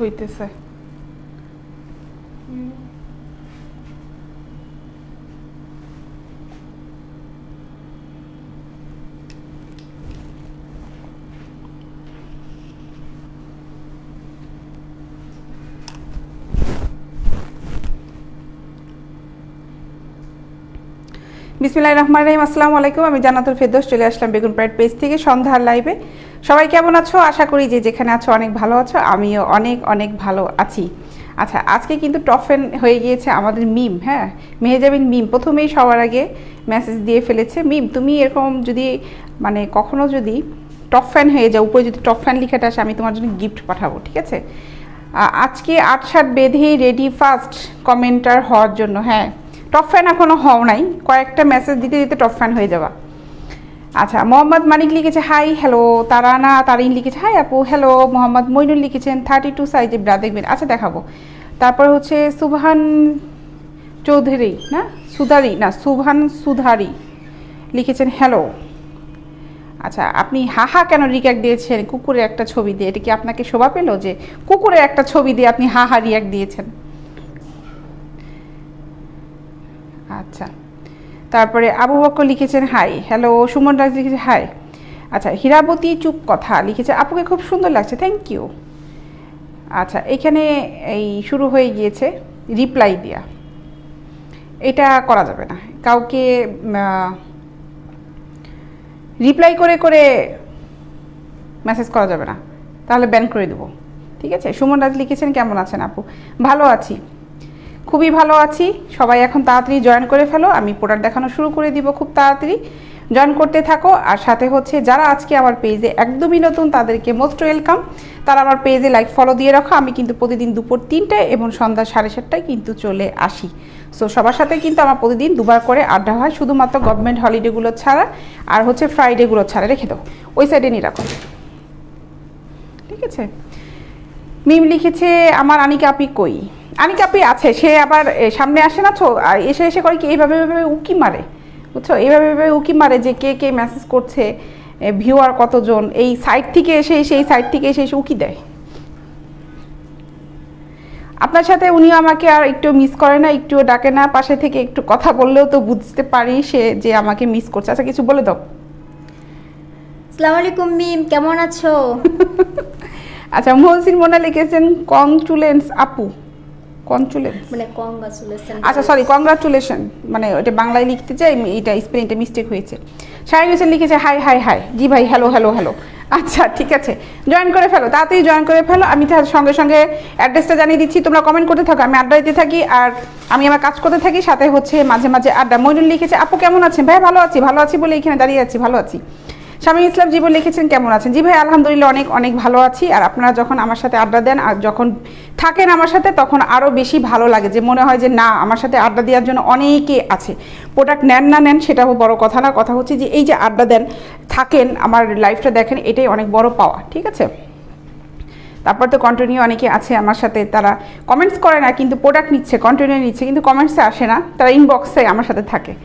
হইতেছে। বিসমিল্লাহির রহমানির রহিম। আসসালামু আলাইকুম, আমি জান্নাতুল ফেরদৌস চলে আসলাম বেগুন প্রাইড পেজ থেকে সন্ধ্যার লাইভে। সবাই কেমন আছো? আশা করি যে যেখানে আছো অনেক ভালো আছো, আমিও অনেক অনেক ভালো আছি। আচ্ছা, আজকে কিন্তু টপ ফ্যান হয়ে গিয়েছে আমাদের মিম। হ্যাঁ, মেহেজাবিন মিম প্রথমেই সবার আগে মেসেজ দিয়ে ফেলেছে। মিম, তুমি এরকম যদি মানে কখনো যদি টপ ফ্যান হয়ে যাও, উপরে যদি টপ ফ্যান লিখাটা আসে, আমি তোমার জন্য গিফট পাঠাবো, ঠিক আছে? আজকে ৮-৭ বেঁধেই রেডি ফার্স্ট কমেন্টার হওয়ার জন্য। হ্যাঁ, টপ ফ্যান এখনও হও নাই, কয়েকটা মেসেজ দিতে দিতে টপ ফ্যান হয়ে যাবা। আচ্ছা, মোহাম্মদ মানিক লিখেছে হাই হ্যালো। তারানা তারিন লিখেছে হাই আপু হ্যালো। মোহাম্মদ মইনুল লিখেছেন 32 সাইজে ব্রা দেখবেন। আচ্ছা, দেখাবো। তারপর হচ্ছে সুবহান চৌধুরী না সুধারি না সুবহান সুধারি লিখেছেন হ্যালো। আচ্ছা, আপনি হাহা কেন রিয়াক্ট দিয়েছেন কুকুরের একটা ছবি দিয়ে? এটা কি আপনাকে শোভা পেল যে কুকুরের একটা ছবি দিয়ে আপনি হাহা রিয়াক্ট দিয়েছেন? আচ্ছা, তারপরে আবু বকর লিখেছেন হাই হ্যালো। সুমন রাজ লিখেছে হাই। আচ্ছা, হীরাবতী চুপ কথা লিখেছে আপুকে খুব সুন্দর লাগছে, থ্যাংক ইউ। আচ্ছা, এখানে এই শুরু হয়ে গিয়েছে রিপ্লাই দেয়া। এটা করা যাবে না, কাউকে রিপ্লাই করে করে মেসেজ করা যাবে না, তাহলে ব্যান করে দেবো, ঠিক আছে? সুমন রাজ লিখেছেন কেমন আছেন আপু? ভালো আছি, খুবই ভালো আছি। সবাই এখন তাড়াতাড়ি জয়েন করে ফেলো, আমি প্রোডাক্ট দেখানো শুরু করে দিব খুব তাড়াতাড়ি। জয়েন করতে থাকো। আর সাথে হচ্ছে যারা আজকে আমার পেজে একদমই নতুন তাদেরকে মোস্ট ওয়েলকাম। তারা আমার পেজে লাইক ফলো দিয়ে রাখো। আমি কিন্তু প্রতিদিন দুপুর 3টায় এবং সন্ধ্যা 7:30টায় কিন্তু চলে আসি। সো সবার সাথে কিন্তু আমার প্রতিদিন দুবার করে আড্ডা হয়, শুধুমাত্র গভর্নমেন্ট হলিডেগুলো ছাড়া আর হচ্ছে ফ্রাইডেগুলো ছাড়া। রেখে দাও, ওই সাইডে নিয়ে রাখো, ঠিক আছে? মিম লিখেছে আমার আনিকা আপি কই? আনিকা আপি আছে, সে আবার সামনে আসে না তো, আর এসে এসে করে কি এইভাবে এইভাবে উকি মারে, বুঝছো? এইভাবে এইভাবে উকি মারে যে কে কে মেসেজ করছে, ভিউয়ার কতজন, এই সাইট থেকে এসে এসে এই সাইট থেকে এসে এসে উকি দেয়। আপনার সাথে উনিও আমাকে আর একটু মিস করে না, একটুও ডাকে না, পাশে থেকে একটু কথা বললেও তো বুঝতে পারি সে যে আমাকে মিস করছে। আচ্ছা, কিছু বলে দাও। আসসালামু আলাইকুম মিম, কেমন আছো? আচ্ছা, মহসিন মোনা লিখেছেন কংচুলেন্স আপু। কনচুলেন্স মানে কংগ্রাচুলেশন। আচ্ছা, সরি, কংগ্রাচুলেশন, মানে ওইটা বাংলায় লিখতে চাই, এটা স্পেলিংটা মিস্টেক হয়েছে। শাহিন হোসেন লিখেছে হাই হাই হাই। জি ভাই, হ্যালো হ্যালো হ্যালো। আচ্ছা, ঠিক আছে, জয়েন করে ফেলো, তাড়াতাড়ি জয়েন করে ফেলো। আমি তার সঙ্গে সঙ্গে অ্যাড্রেসটা জানিয়ে দিচ্ছি, তোমরা কমেন্ট করতে থাকো, আমি আড্ডা দিতে থাকি আর আমি আমার কাজ করতে থাকি, সাথে হচ্ছে মাঝে মাঝে আড্ডা। মইনুল লিখেছে আপু কেমন আছেন? ভাই ভালো আছি, ভালো আছি বলে এখানে দাঁড়িয়ে আছি, ভালো আছি। শামীম ইসলাম জীবন লিখেছেন কেমন আছেন? জি ভাই, আলহামদুলিল্লাহ অনেক অনেক ভালো আছি। আর আপনারা যখন আমার সাথে আড্ডা দেন আর যখন থাকেন আমার সাথে, তখন আরও বেশি ভালো লাগে, যে মনে হয় যে না, আমার সাথে আড্ডা দেওয়ার জন্য অনেকে আছে। প্রোডাক্ট নেন না নেন সেটাও বড় কথা না, কথা হচ্ছে যে এই যে আড্ডা দেন, থাকেন, আমার লাইফটা দেখেন, এটাই অনেক বড় পাওয়া, ঠিক আছে? তারপর তো কন্টিনিউ অনেকে আছে আমার সাথে, তারা কমেন্টস করে না কিন্তু প্রোডাক্ট নিচ্ছে, কন্টিনিউ নিচ্ছে, কিন্তু কমেন্টসে আসে না, তারা ইনবক্সে আমার সাথে থাকে।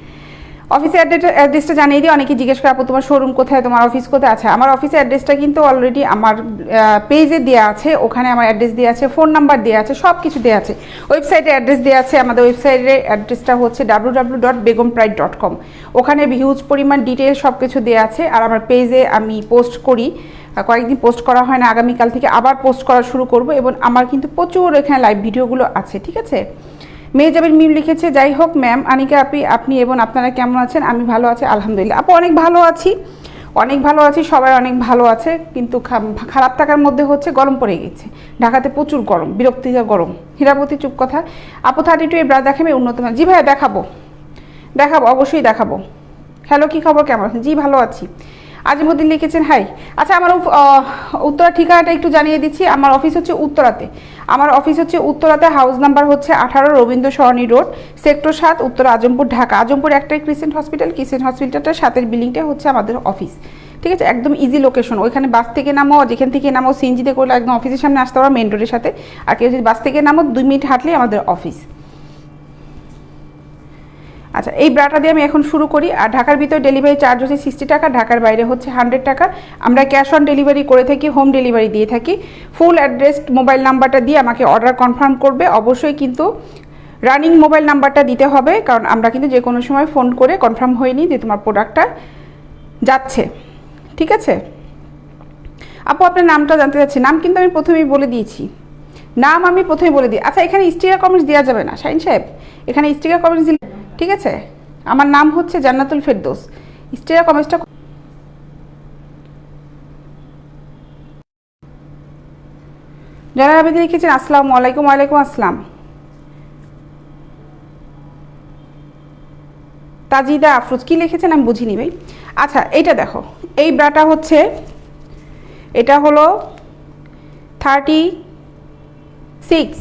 অফিসের অ্যাড্রেসটা জানিয়ে দিই, অনেকে জিজ্ঞেস করে আপু তোমার শোরুম কোথায়, তোমার অফিস কোথায়? আছে আমার অফিসের অ্যাড্রেসটা কিন্তু অলরেডি আমার পেজে দেওয়া আছে, ওখানে আমার অ্যাড্রেস দেওয়া আছে, ফোন নাম্বার দেওয়া আছে, সব কিছু দেওয়া আছে। ওয়েবসাইটে অ্যাড্রেস দেওয়া আছে, আমাদের ওয়েবসাইটের অ্যাড্রেসটা হচ্ছে www.begumpride.com। ওখানে হিউজ পরিমাণ ডিটেলস সব কিছু দেওয়া আছে। আর আমার পেজে আমি পোস্ট করি, কয়েকদিন পোস্ট করা হয় না, আগামীকাল থেকে আবার পোস্ট করা শুরু করব, এবং আমার কিন্তু প্রচুর এখানে লাইভ ভিডিওগুলো আছে, ঠিক আছে? মেহেজাবিন মিম লিখেছে যাই হোক ম্যাম আনিকা আপনি এবং আপনারা কেমন আছেন? আমি ভালো আছি আলহামদুলিল্লাহ আপু, অনেক ভালো আছি, অনেক ভালো আছি, সবাই অনেক ভালো আছে। কিন্তু খারাপ থাকার মধ্যে হচ্ছে গরম পড়ে গেছে, ঢাকাতে প্রচুর গরম, বিরক্তিকর গরম। হীরাবতী চুপ কথা আপু 32 এই ব্রা দেখাবে উন্নত। জি ভাইয়া দেখাবো, দেখাবো, অবশ্যই দেখাবো। হ্যালো, কী খবর, কেমন আছেন? জি ভালো আছি। আজিমুদ্দিন লিখেছেন হাই। আচ্ছা, আমার উত্তরা ঠিকানাটা একটু জানিয়ে দিচ্ছি। আমার অফিস হচ্ছে উত্তরাতে, আমার অফিস হচ্ছে উত্তরাতে, হাউস নাম্বার হচ্ছে 18, রবীন্দ্র সরণি রোড, সেক্টর 7, উত্তর আজমপুর, ঢাকা। আজমপুর একটাই ক্রিসেন্ট হসপিটাল, ক্রিসেন্ট হসপিটালটার সাথের বিল্ডিংটা হচ্ছে আমাদের অফিস, ঠিক আছে? একদম ইজি লোকেশন, ওইখানে বাস থেকে নামো, যেখান থেকে নামো সিএনজিতে করলে একদম অফিসের সামনে আসতে পারো, মেন রোডের সাথে। আর কেউ যদি বাস থেকে নামো 2 মিনিট হাঁটলেই আমাদের অফিস। আচ্ছা, এই ব্রাটা দিয়ে আমি এখন শুরু করি। আর ঢাকার ভিতরে ডেলিভারি চার্জ হচ্ছে 60 টাকা, ঢাকার বাইরে হচ্ছে 100 টাকা। আমরা ক্যাশ অন ডেলিভারি করে থাকি, হোম ডেলিভারি দিয়ে থাকি। ফুল অ্যাড্রেস, মোবাইল নাম্বারটা দিয়ে আমাকে অর্ডার কনফার্ম করবে। অবশ্যই কিন্তু রানিং মোবাইল নাম্বারটা দিতে হবে, কারণ আমরা কিন্তু যে কোনো সময় ফোন করে কনফার্ম হয়নি যে তোমার প্রোডাক্টটা যাচ্ছে। ঠিক আছে আপু, আপনার নামটা জানতে চাচ্ছি। নাম কিন্তু আমি প্রথমেই বলে দিয়েছি, নাম আমি প্রথমেই বলে দিই। আচ্ছা, এখানে স্টিকার কমেন্টস দেওয়া যাবে না শাহিন সাহেব, এখানে স্টিকার কমেন্টস দিলে ঠিক আছে। আমার নাম হচ্ছে জান্নাতুল ফেরদৌস। স্টিকার কমেন্টসটা যারা আবেদন লিখেছেন আসসালামু আলাইকুম। ওয়ালাইকুম আসসালাম। তাজিদা আফরোজ কি লিখেছেন আমি বুঝিনি ভাই। আচ্ছা, এইটা দেখো, এই ব্রাটা হচ্ছে, এটা হলো 36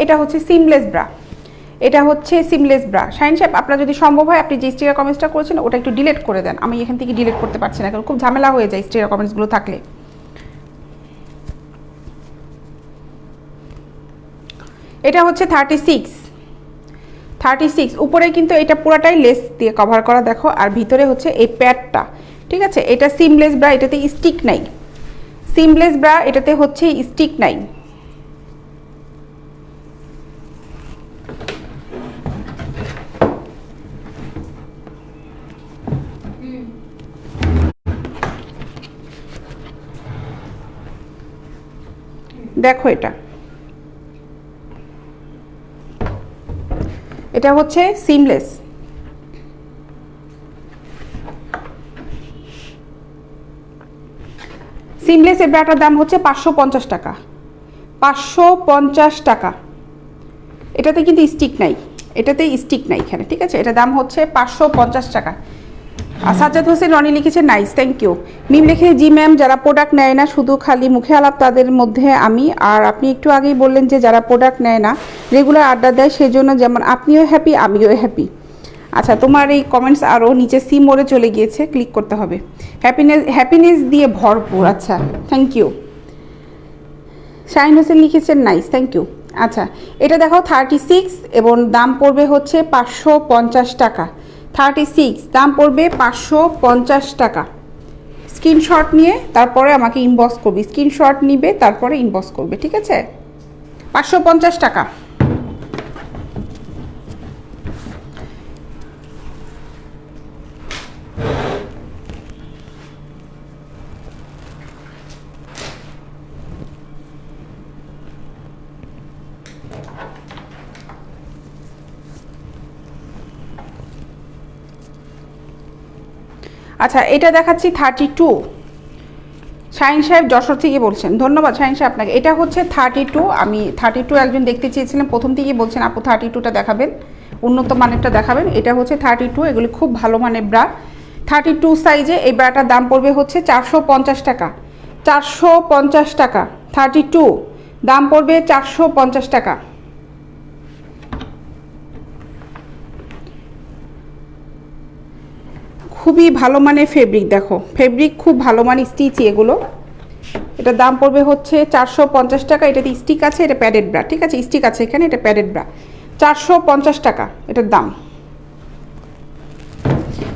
এটা হচ্ছে সিমলেস ব্রা। এটা হচ্ছে সিমলেস ব্রা। শাহিন সাহেব, আপনার যদি সম্ভব হয় আপনি যে স্টিকার কমেন্টসটা করেছেন ওটা একটু ডিলিট করে দেন। আমি এখান থেকে ডিলিট করতে পারছি না, কারণ খুব ঝামেলা হয়ে যায় স্টিকার কমেন্টসগুলো থাকলে। এটা হচ্ছে 36 উপরে কিন্তু এটা পুরাটাই লেস দিয়ে কভার করা দেখো, আর ভিতরে হচ্ছে এই প্যাডটা। ঠিক আছে, এটা সিমলেস ব্রা, এটাতে স্টিক নাই। সিমলেস ব্রা, এটাতে হচ্ছে স্টিক নাই। দেখো, এটা হচ্ছে সিমলেস। সিমলেস এই ব্রাটার দাম হচ্ছে 550 টাকা। 550 টাকা। এটাতে কিন্তু স্টিক নাই, এটাতে স্টিক নাই এখানে। ঠিক আছে, এটা দাম হচ্ছে 550 টাকা। সাজ্জাদ হোসেন রনি লিখেছে নাইস, থ্যাংক ইউ। মিম লিখে জি ম্যাম, যারা প্রোডাক্ট নেয় না শুধু খালি মুখে আলাপ তাদের মধ্যে আমি। আর আপনি একটু আগেই বললেন যে যারা প্রোডাক্ট নেয় না রেগুলার আড্ডা দেয়, সেজন্য যেমন আপনিও হ্যাপি আমিও হ্যাপি। আচ্ছা, তোমার এই কমেন্টস আরও নিচে সি মোড়ে চলে গিয়েছে, ক্লিক করতে হবে। হ্যাপিনেস দিয়ে ভরপুর। আচ্ছা, থ্যাংক ইউ। শাহিন হোসেন লিখেছেন নাইস, থ্যাংক ইউ। আচ্ছা, এটা দেখো 36 এবং দাম পড়বে হচ্ছে 550 টাকা। 36 দাম পড়বে 550 টাকা। স্ক্রিনশট নিয়ে তারপরে আমাকে ইনবক্স করবে, স্ক্রিনশট নিবে তারপরে ইনবক্স করবে। ঠিক আছে, 550 টাকা। আচ্ছা, এটা দেখাচ্ছি 32। শাহিন সাহেব যশোর থেকে বলছেন, ধন্যবাদ শাহিন সাহেব আপনাকে। এটা হচ্ছে 32। আমি 32 একজন দেখতে চেয়েছিলাম, প্রথম থেকেই বলছেন আপু 32টা দেখাবেন, উন্নত মানেরটা দেখাবেন। এটা হচ্ছে 32, এগুলি খুব ভালো মানের ব্রা। 32 সাইজে এই ব্রাটার দাম পড়বে হচ্ছে 450 টাকা। 450 টাকা। 32 দাম পড়বে 450 টাকা। খুবই ভালো মানের ফেব্রিক, দেখো ফেব্রিক খুব ভালো মানের, স্টিচি এগুলো। এটার দাম পড়বে হচ্ছে 450 টাকা। এটাতে স্টিক আছে, এটা প্যাডেড ব্রা। ঠিক আছে, স্টিক আছে এখানে, এটা প্যাডেড ব্রা। 450 টাকা এটার দাম।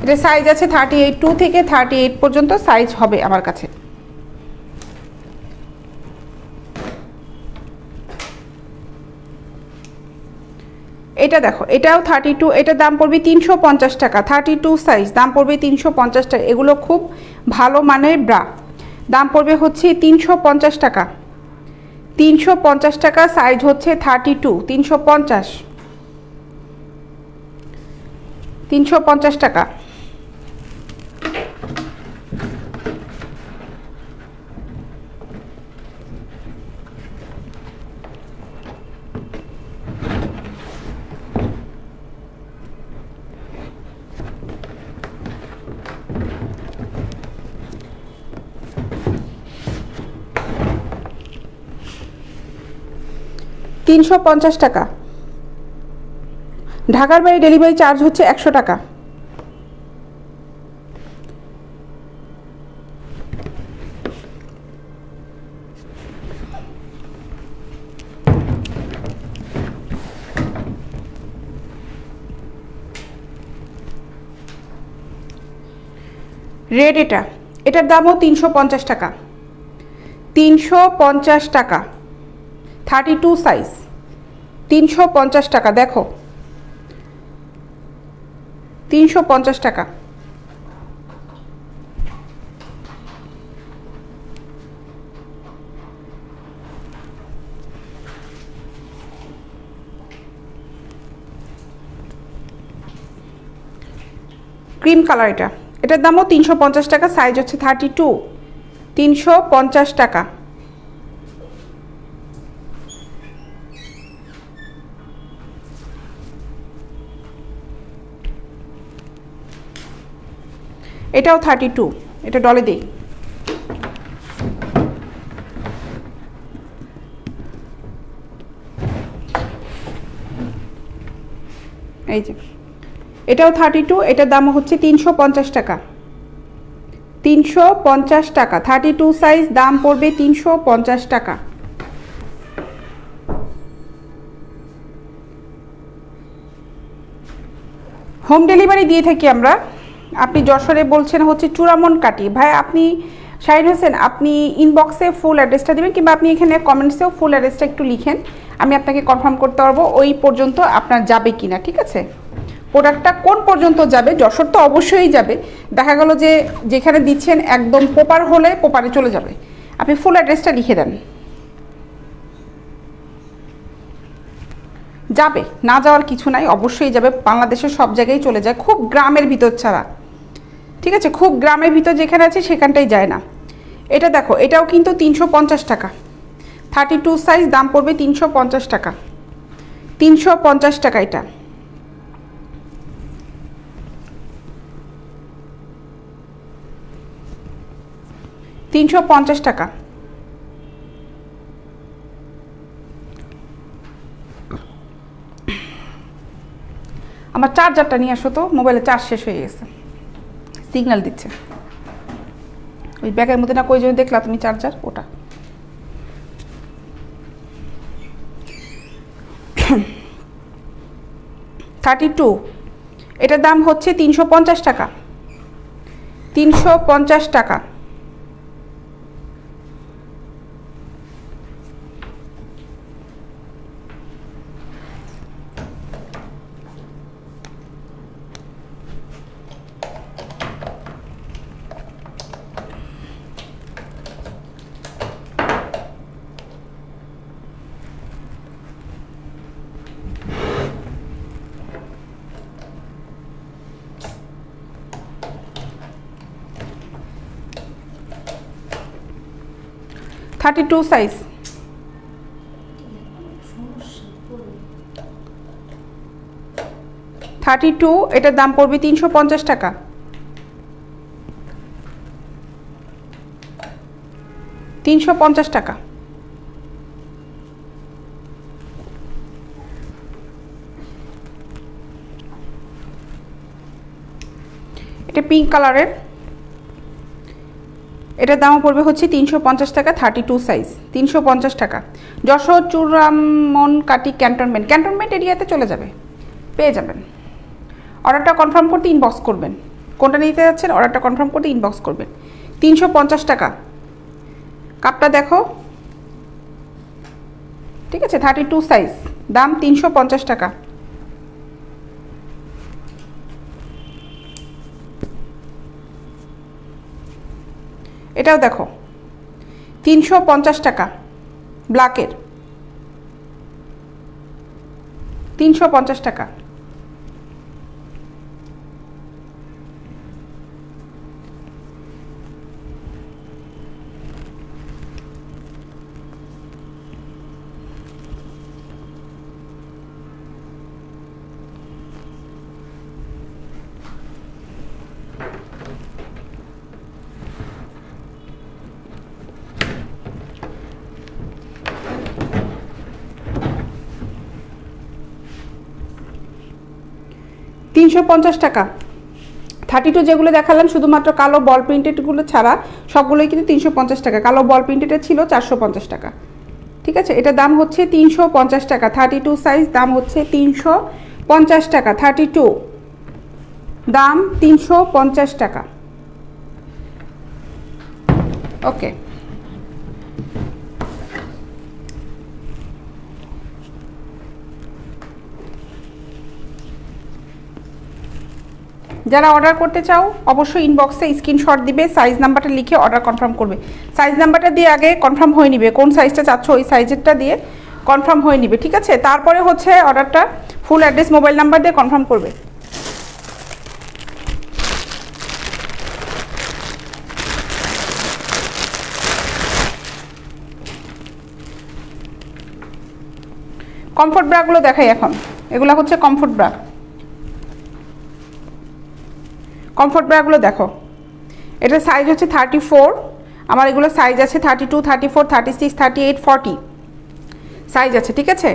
এটা সাইজ আছে 32 থেকে 38 পর্যন্ত সাইজ হবে আমার কাছে। এটা দেখো, এটাও 32, এটার দাম পড়বে 350 টাকা। 32 সাইজ, দাম পড়বে 350 টাকা। এগুলো খুব ভালো মানের ব্রা, দাম পড়বে হচ্ছে 350 টাকা। 350 টাকা, সাইজ হচ্ছে 32। 350 টাকা। $350 টাকা। ঢাকার বাইরে ডেলিভারি চার্জ হচ্ছে 100 টাকা। রেড এটার দামও 350 টাকা, 350 টাকা, 32 সাইজ, 350 টাকা। দেখো 350 টাকা। ক্রিম কালার এটার দামও 350 টাকা, সাইজ হচ্ছে 32, 350 টাকা। এটাও 32, এটা ডলে দিই। এই যে এটাও 32, এটার দাম হচ্ছে 350 টাকা, 350 টাকা, 32 সাইজ, দাম পড়বে 350 টাকা। হোম ডেলিভারি দিয়ে থাকি আমরা। আপনি যশোরে বলছেন হচ্ছে চূড়ামন কাটি, ভাই আপনি শাহিন হোসেন আপনি ইনবক্সে ফুল অ্যাড্রেসটা দেবেন, কিংবা আপনি এখানে কমেন্টসেও ফুল অ্যাড্রেসটা একটু লিখেন, আমি আপনাকে কনফার্ম করতে পারবো ওই পর্যন্ত আপনার যাবে কিনা। ঠিক আছে, প্রোডাক্টটা কোন পর্যন্ত যাবে, যশোর তো অবশ্যই যাবে। দেখা গেল যে যেখানে দিচ্ছেন একদম পোপার হলে পোপারে চলে যাবে, আপনি ফুল অ্যাড্রেসটা লিখে দেন, যাবে, না যাওয়ার কিছু নাই, অবশ্যই যাবে। বাংলাদেশের সব জায়গায় চলে যায়, খুব গ্রামের ভিতর ছাড়া। ঠিক আছে, খুব গ্রামের ভিতর যেখানে আছে সেখানটাই যায় না। এটা দেখো, এটাও কিন্তু 350 টাকা, 32 সাইজ, দাম পড়বে 350 টাকা, 350 টাকা। এটা $350 টাকা। আমার চার্জারটা নিয়ে আসো তো, মোবাইলে চার্জ শেষ হয়ে গেছে, সিগন্যাল দিচ্ছে। ওই ব্যাগের মধ্যে না কই জন্য দেখলা তুমি চার্জার, ওটা। $32, এটার দাম হচ্ছে 350 টাকা, 350 টাকা। $32 সাইজ, এটার দাম পড়বে 350 টাকা, 350 টাকা। এটা পিঙ্ক কালারের, এটার দামও পড়বে হচ্ছে 350 টাকা, 32 সাইজ, 350 টাকা। যশোর চূড়ামন কাটি ক্যান্টনমেন্ট এরিয়াতে চলে যাবে, পেয়ে যাবেন। অর্ডারটা কনফার্ম করতে ইনবক্স করবেন, কোনটা নিতে যাচ্ছেন অর্ডারটা কনফার্ম করতে ইনবক্স করবেন। 350 টাকা। কাপটা দেখো, ঠিক আছে, 32 সাইজ, দাম 350 টাকা। এটাও দেখো 350 টাকা, ব্ল্যাকের, 350 টাকা। $350 টাকা। 32 যেগুলো দেখালাম শুধুমাত্র কালো বল প্রিন্টেডগুলো ছাড়া সবগুলোই কিন্তু 350 টাকা। কালো বল প্রিন্টেডের ছিল 450 টাকা। ঠিক আছে, এটার দাম হচ্ছে 350 টাকা, 32 সাইজ, দাম হচ্ছে 350 টাকা, 32, দাম 350 টাকা। ওকে, যারা অর্ডার করতে চাও অবশ্যই ইনবক্সে স্ক্রিনশট দিবে, সাইজ নাম্বারটা লিখে অর্ডার কনফার্ম করবে। সাইজ নাম্বারটা দিয়ে আগে কনফার্ম হয়ে নিবে, কোন সাইজটা চাচ্ছ ওই সাইজেরটা দিয়ে কনফার্ম হয়ে নিবে, ঠিক আছে? তারপরে হচ্ছে অর্ডারটা ফুল অ্যাড্রেস মোবাইল নাম্বার দিয়ে কনফার্ম করবে। কমফোর্ট ব্রাগুলো দেখাই এখন, এগুলো হচ্ছে কমফোর্ট ব্রা। কমফোর্ট ব্রাগুলো দেখো, এটা সাইজ হচ্ছে 34, আমার এগুলো সাইজ আছে 32, 34, 36, 38, 40 সাইজ আছে, ঠিক আছে?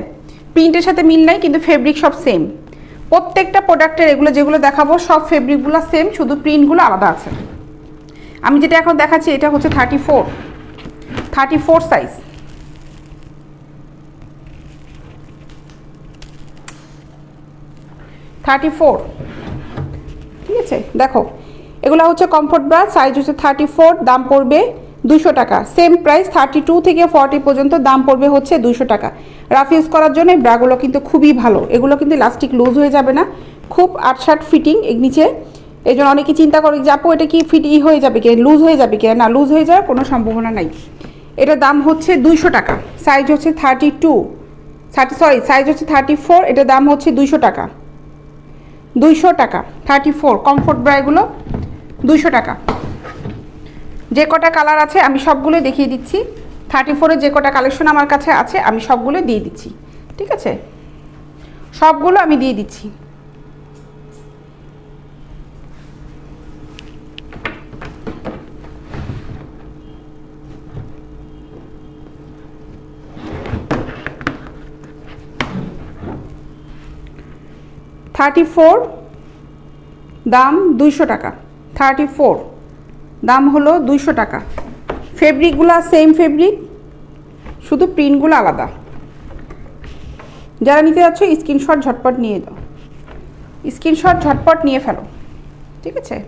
প্রিন্টের সাথে মিল নাই কিন্তু ফেব্রিক সব সেম। প্রত্যেকটা প্রোডাক্টের এগুলো যেগুলো দেখাবো সব ফেব্রিকগুলো সেম, শুধু প্রিন্টগুলো আলাদা আছে। আমি যেটা এখন দেখাচ্ছি এটা হচ্ছে 34 সাইজ। ঠিক আছে, দেখো এগুলো হচ্ছে কমফোর্ট ব্রা, সাইজ হচ্ছে 34, দাম পড়বে 200 টাকা। সেম প্রাইস 32 থেকে 40 পর্যন্ত দাম পড়বে হচ্ছে 200 টাকা। রাফ ইউজ করার জন্য এই ব্রাগুলো কিন্তু খুবই ভালো, এগুলো কিন্তু ইলাস্টিক লুজ হয়ে যাবে না, খুব আটসাট ফিটিং এর নিচে। এই জন্য অনেকে চিন্তা করে যে আপু এটা কি ফিট হয়ে যাবে কি, লুজ হয়ে যাবে কি, না লুজ হয়ে যাওয়ার কোনো সম্ভাবনা নাই। এটার দাম হচ্ছে 200 টাকা, সাইজ হচ্ছে 32, সাইজ হচ্ছে 34, এটার দাম হচ্ছে 200 টাকা। 200 টাকা 34 কমফোর্ট ব্রা, এগুলো 200 টাকা। যে কটা কালার আছে আমি সবগুলো দেখিয়ে দিচ্ছি। 34-এর যে কটা কালেকশন আমার কাছে আছে আমি সবগুলো দিয়ে দিচ্ছি, ঠিক আছে? সবগুলো আমি দিয়ে দিচ্ছি। দাম 200 টাকা। 34 দাম হলো 200 টাকা। ফেব্রিকগুলো সেম ফেব্রিক, শুধু প্রিন্টগুলো আলাদা। যারা নিতে যাচ্ছ স্ক্রিনশট ঝটপট নিয়ে দাও, স্ক্রিনশট ঝটপট নিয়ে ফেলো, ঠিক আছে?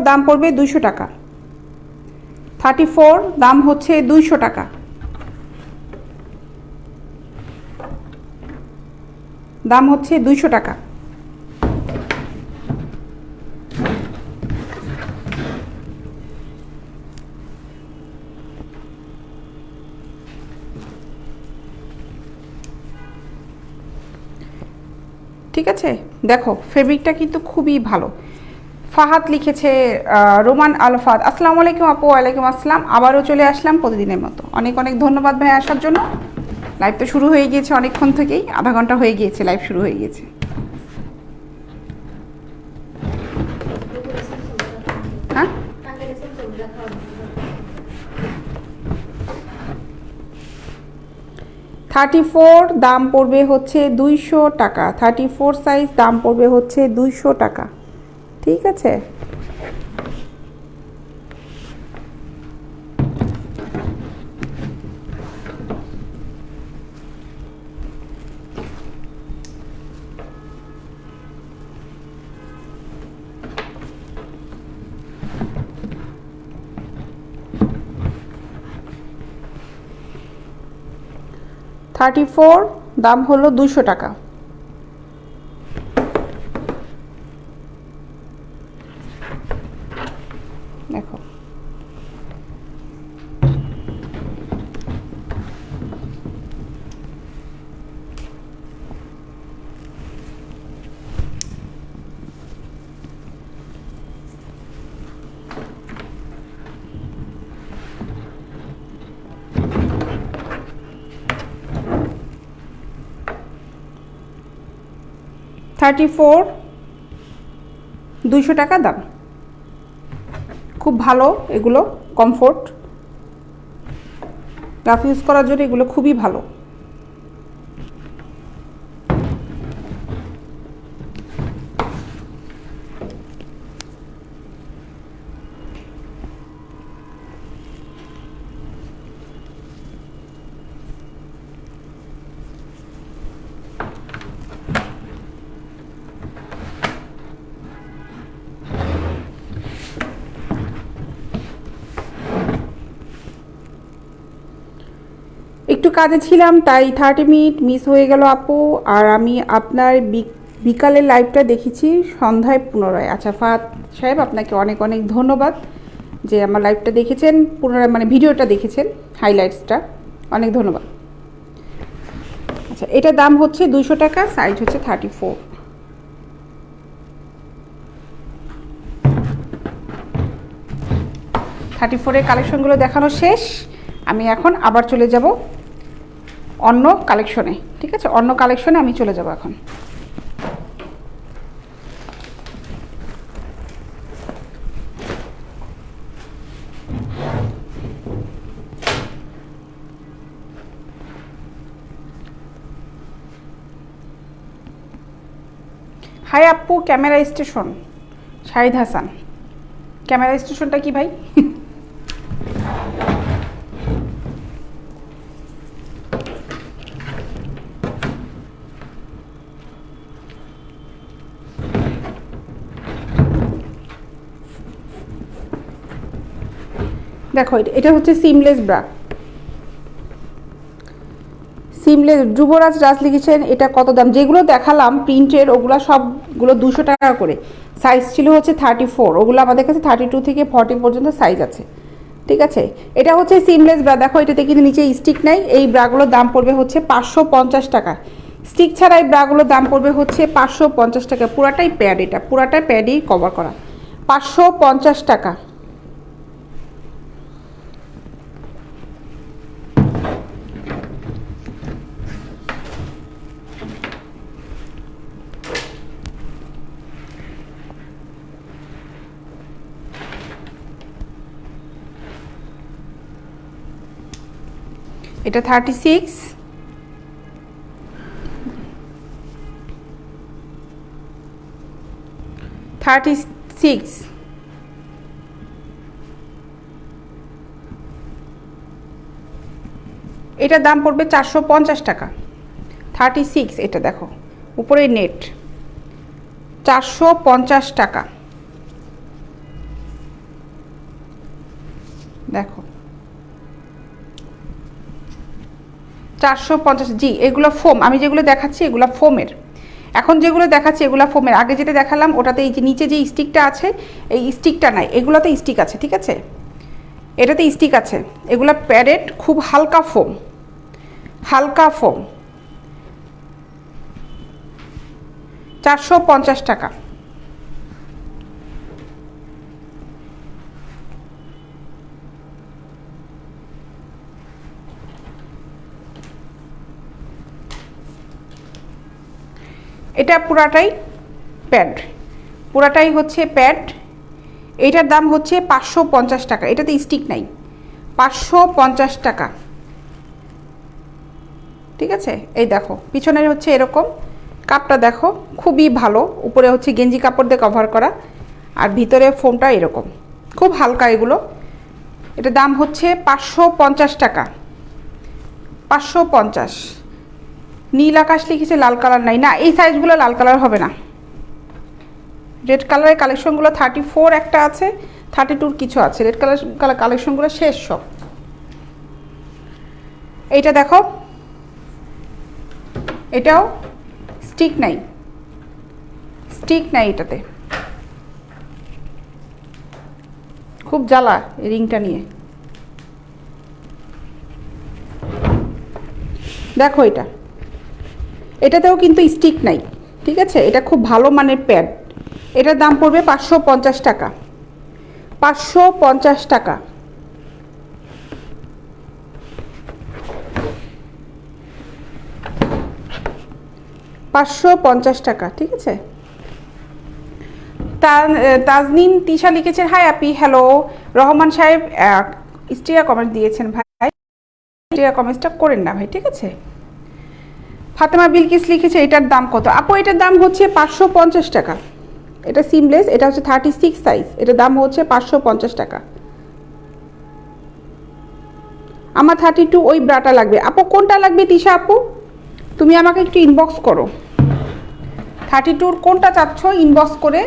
দাম পড়বে 200 টাকা। 34 দাম হচ্ছে 200 টাকা। দাম হচ্ছে 200 টাকা। ঠিক আছে, দেখো ফেব্রিকটা কিন্তু খুবই ভালো। ফাহাদ লিখেছে, রোমান আলফাদ, আসসালামু আলাইকুম আপু। ওয়ালাইকুম আসসালাম, আবারও চলে আসলাম প্রতিদিনের মতো। অনেক অনেক ধন্যবাদ ভাই আসার জন্য। লাইভ তো শুরু হয়ে গিয়েছে অনেকক্ষণ থেকেই, আধা ঘন্টা হয়ে গিয়েছে লাইভ শুরু হয়ে গিয়েছে। হ্যাঁ, 34 দাম পড়বে হচ্ছে 200 টাকা। 34 সাইজ দাম পড়বে হচ্ছে 200 টাকা, ঠিক আছে? দাম হলো 200 টাকা। দেখো $34 200 টাকা দাম। খুব ভালো এগুলো, কমফোর্ট। রাফ ইউজ করার জন্য এগুলো খুবই ভালো। একটু কাজে ছিলাম তাই 30 মিনিট মিস হয়ে গেল আপু। আর আমি আপনার বিকালের লাইভটা দেখেছি সন্ধ্যায় পুনরায়। আচ্ছা ফাহাদ সাহেব, আপনাকে অনেক অনেক ধন্যবাদ যে আমার লাইভটা দেখেছেন পুনরায়, মানে ভিডিওটা দেখেছেন, হাইলাইটসটা। অনেক ধন্যবাদ। আচ্ছা, এটার দাম হচ্ছে 200 টাকা, সাইজ হচ্ছে 34। 34-এর কালেকশনগুলো দেখানো শেষ। আমি এখন আবার চলে যাব অন্য কালেকশনে। ঠিক আছে, অন্য কালেকশনে আমি চলে যাব এখন। হাই আপু, camera station, Shahid Hasan. Camera স্টেশনটা কি ভাই? দেখো, এটা হচ্ছে সিমলেস ব্রা, সিমলেস। যুবরাজ রাজ লিখেছেন এটা কত দাম? যেগুলো দেখালাম প্রিন্টের ওগুলো সবগুলো 200 টাকা করে। সাইজ ছিল হচ্ছে 34, ওগুলো আমাদের কাছে 32 থেকে 40 পর্যন্ত সাইজ আছে। ঠিক আছে, এটা হচ্ছে সিমলেস ব্রা। দেখো, এটাতে কিন্তু নিচে স্টিক নাই। এই ব্রাগুলোর দাম পড়বে হচ্ছে 550 টাকা। স্টিক ছাড়া এই ব্রাগুলোর দাম পড়বে হচ্ছে 550 টাকা। পুরাটাই প্যাড, এটা পুরাটাই প্যাডই কভার করা। 550 টাকা। এটা 36, 36। এটার দাম পড়বে 450 টাকা। 36, এটা দেখো উপরে নেট, 450 টাকা। দেখো 450। জি, এগুলো ফোম। আমি যেগুলো দেখাচ্ছি এগুলো ফোমের। এখন যেগুলো দেখাচ্ছি এগুলো ফোমের। আগে যেটা দেখালাম ওটাতে এই যে নিচে যে স্টিকটা আছে, এই স্টিকটা নাই। এগুলোতে স্টিক আছে। ঠিক আছে, এটাতে স্টিক আছে। এগুলো প্যাডেড, খুব হালকা ফোম, হালকা ফোম। 450 টাকা। এটা পুরাটাই প্যাড, পুরাটাই হচ্ছে প্যাড। এইটার দাম হচ্ছে 550 টাকা। এটাতে স্টিক নাই, 550 টাকা। ঠিক আছে, এই দেখো পিছনের হচ্ছে এরকম কাপটা, দেখো খুবই ভালো। উপরে হচ্ছে গেঞ্জি কাপড় দিয়ে কভার করা, আর ভিতরে ফোমটা এরকম খুব হালকা। এগুলো এটার দাম হচ্ছে 550 টাকা। 550। নীল আকাশ লিখেছে, লাল কালার নাই। না, এই সাইজগুলো লাল কালার হবে না। রেড কালারের কালেকশনগুলো 34 একটা আছে, 32 কিছু আছে। রেড কালার কালেকশনগুলো শেষ সব। এইটা দেখো, এটাও স্টিক নাই, স্টিক নাই এটাতে। খুব জ্বালা এই রিংটা নিয়ে। দেখো এটাতেও কিন্তু স্টিক নাই। ঠিক আছে, এটা খুব ভালো মানের প্যাড। এটার দাম পড়বে 550 টাকা। 550 টাকা। টাকা। ঠিক আছে, তাজনিন তিশা লিখেছেন হাই আপি, হ্যালো। রহমান সাহেব স্টিয়া কমেন্ট দিয়েছেন ভাই। কমেন্টসটা করেন না ভাই, ঠিক আছে। ফাতেমা বিলকিস লিখেছে এটার দাম কত? আপু এটার দাম হচ্ছে 550 টাকা। এটা সিমলেস, এটা হচ্ছে 36 সাইজ, এটার দাম হচ্ছে 550 টাকা। আমার 32 ওই ব্রাটা লাগবে। আপু কোনটা লাগবে তিশা আপু? তুমি আমাকে একটু ইনবক্স করো, 32 কোনটা চাচ্ছ ইনবক্স করে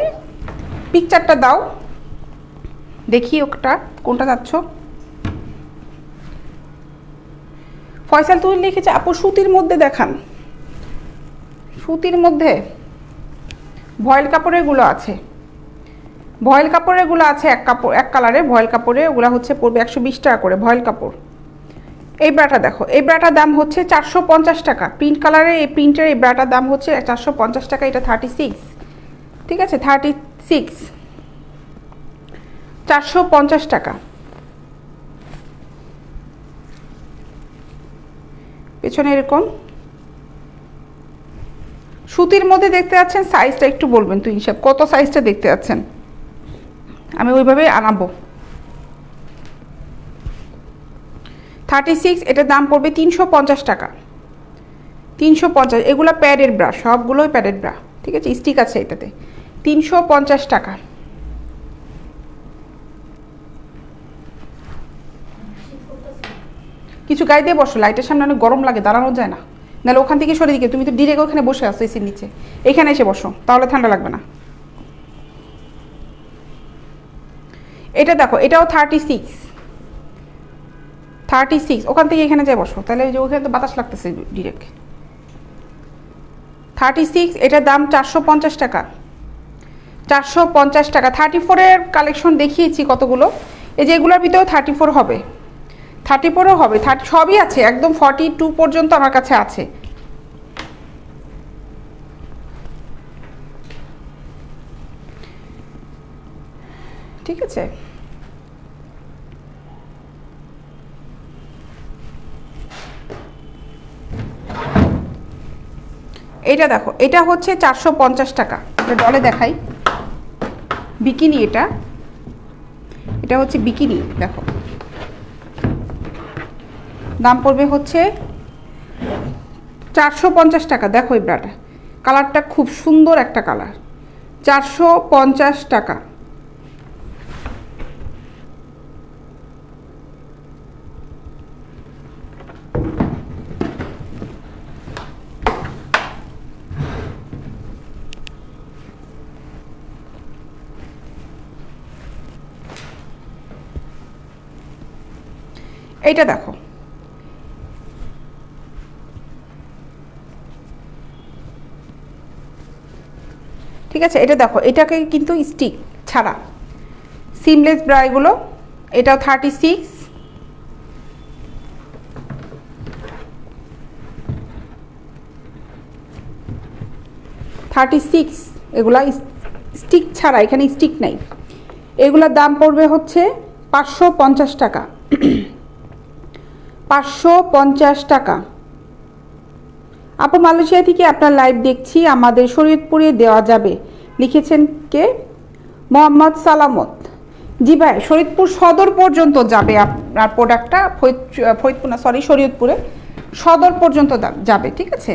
পিকচারটা দাও, দেখি ওটা কোনটা চাচ্ছ। ফয়সাল তুই লিখেছে আপু সুতির মধ্যে দেখান। সুতির মধ্যে ভয়েল কাপড়েরগুলো আছে, ভয়েল কাপড়েরগুলো আছে, এক কালারে ভয়েল কাপড়ে, ওগুলো হচ্ছে পড়বে 120 টাকা করে ভয়েল কাপড়। এই ব্রাটা দেখো, এই ব্রাটার দাম হচ্ছে 450 টাকা। প্রিন্ট কালারের এই প্রিন্টের এই ব্রাটার দাম হচ্ছে 450 টাকা। এটা 36, ঠিক আছে, 36 450 টাকা। পেছনে এরকম সুতির মধ্যে দেখতে যাচ্ছেন, সাইজটা একটু বলবেন তুই হিসাব, কত সাইজটা দেখতে যাচ্ছেন, আমি ওইভাবেই আনাবো। 36, এটার দাম পড়বে 350 টাকা। 350, এগুলো প্যাডের ব্রা, সবগুলোই প্যাডের ব্রা, ঠিক আছে, স্টিক আছে এটাতে। 350 টাকা। কিছু গায়ে দিয়ে বসো, লাইটের সামনে অনেক গরম লাগে, দাঁড়ানো যায় না, নাহলে ওখান থেকে সরে দিকে, তুমি তো ডিরেক্ট ওখানে বসে আসো এসির নিচে, এখানে এসে বসো, তাহলে ঠান্ডা লাগবে না। এটা দেখো, এটাও 36, 36, ওখান থেকে এখানে যাই বসো, তাহলে ওই যে ওখানে তো বাতাস লাগতেছে ডিরেক্ট। 36, এটার দাম 450 টাকা। 450 টাকা। 34-এর কালেকশন দেখিয়েছি কতগুলো, এই যে এগুলোর ভিতরেও 34 হবে, 34ও হবে, সবই আছে, একদম 42 পর্যন্ত আমার কাছে আছে। ঠিক আছে, এটা দেখো, এটা হচ্ছে 450 টাকা। এটা ডলে দেখাই, বিকিনি, এটা হচ্ছে বিকিনি, দেখো দাম পড়বে হচ্ছে 450 টাকা। দেখো এই ব্রাটা, কালারটা খুব সুন্দর একটা কালার, 450 টাকা। এইটা দেখো, ঠিক আছে, এটা দেখো, এটাকে কিন্তু স্টিক ছাড়া সিমলেস ব্রা এগুলো, এটাও 36, এগুলা স্টিক ছাড়া, এখানে স্টিক নাই। এগুলোর দাম পড়বে হচ্ছে 550 টাকা। 550 টাকা। আপু মালয়েশিয়া থেকে আপনার লাইভ দেখছি, আমাদের শরীয়তপুরে দেওয়া যাবে, লিখেছেন কে? মোহাম্মদ সালামত। জি ভাই, শরীয়তপুর সদর পর্যন্ত যাবে আপনার প্রোডাক্টটা, ফরিদপুর না, সরি, শরীয়তপুরে সদর পর্যন্ত যাবে, ঠিক আছে।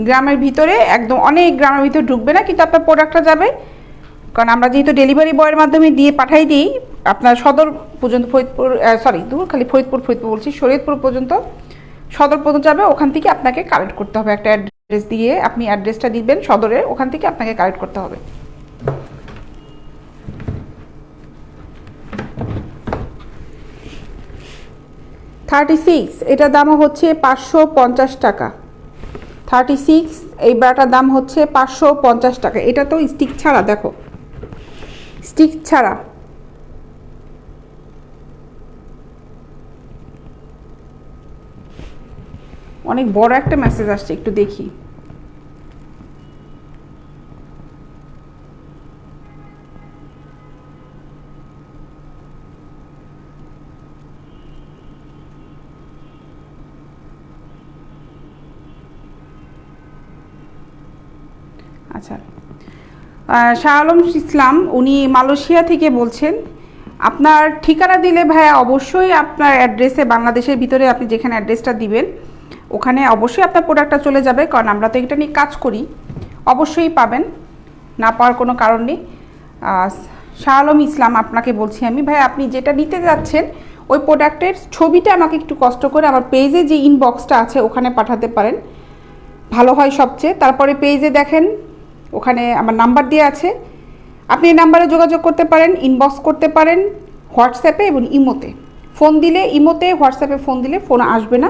গ্রামের ভিতরে একদম অনেক গ্রামের ভিতরে ঢুকবে না, কিন্তু আপনার প্রোডাক্টটা যাবে, কারণ আমরা যেহেতু ডেলিভারি বয়ের মাধ্যমে দিয়ে পাঠাই দিই আপনার সদর পর্যন্ত, ফরিদপুর, সরি দূর, খালি ফরিদপুর বলছি, শরীয়তপুর পর্যন্ত, সদর পর্যন্ত যাবে, ওখান থেকে আপনাকে কালেক্ট করতে হবে, একটা অ্যাড্রেস দিয়ে আপনি অ্যাড্রেসটা দিবেন সদরের, ওখান থেকে আপনাকে কালেক্ট করতে হবে। এটার দামও হচ্ছে 550 টাকা। 36, এই ব্রাটার দাম হচ্ছে 550 টাকা। এটা তো স্টিক ছাড়া, দেখো স্টিক ছাড়া। অনেক বড় একটা মেসেজ আসছে, একটু দেখি। আচ্ছা, শাহ আলম ইসলাম, উনি মালয়েশিয়া থেকে বলছেন, আপনার ঠিকানা দিলে ভাইয়া অবশ্যই আপনার অ্যাড্রেসে, বাংলাদেশের ভিতরে আপনি যেখানে অ্যাড্রেসটা দিবেন ওখানে অবশ্যই আপনার প্রোডাক্টটা চলে যাবে, কারণ আমরা তো এটা নিয়ে কাজ করি। অবশ্যই পাবেন, না পাওয়ার কোনো কারণ নেই। শাহ আলম ইসলাম আপনাকে বলছি আমি, ভাই আপনি যেটা নিতে যাচ্ছেন ওই প্রোডাক্টের ছবিটা আমাকে একটু কষ্ট করে আমার পেজে যে ইনবক্সটা আছে ওখানে পাঠাতে পারেন, ভালো হয় সবচেয়ে। তারপরে পেজে দেখেন ওখানে আমার নাম্বার দেওয়া আছে, আপনি এই নাম্বারে যোগাযোগ করতে পারেন, ইনবক্স করতে পারেন হোয়াটসঅ্যাপে এবং ইমোতে। ফোন দিলে ইমোতে, হোয়াটসঅ্যাপে ফোন দিলে ফোন আসবে না,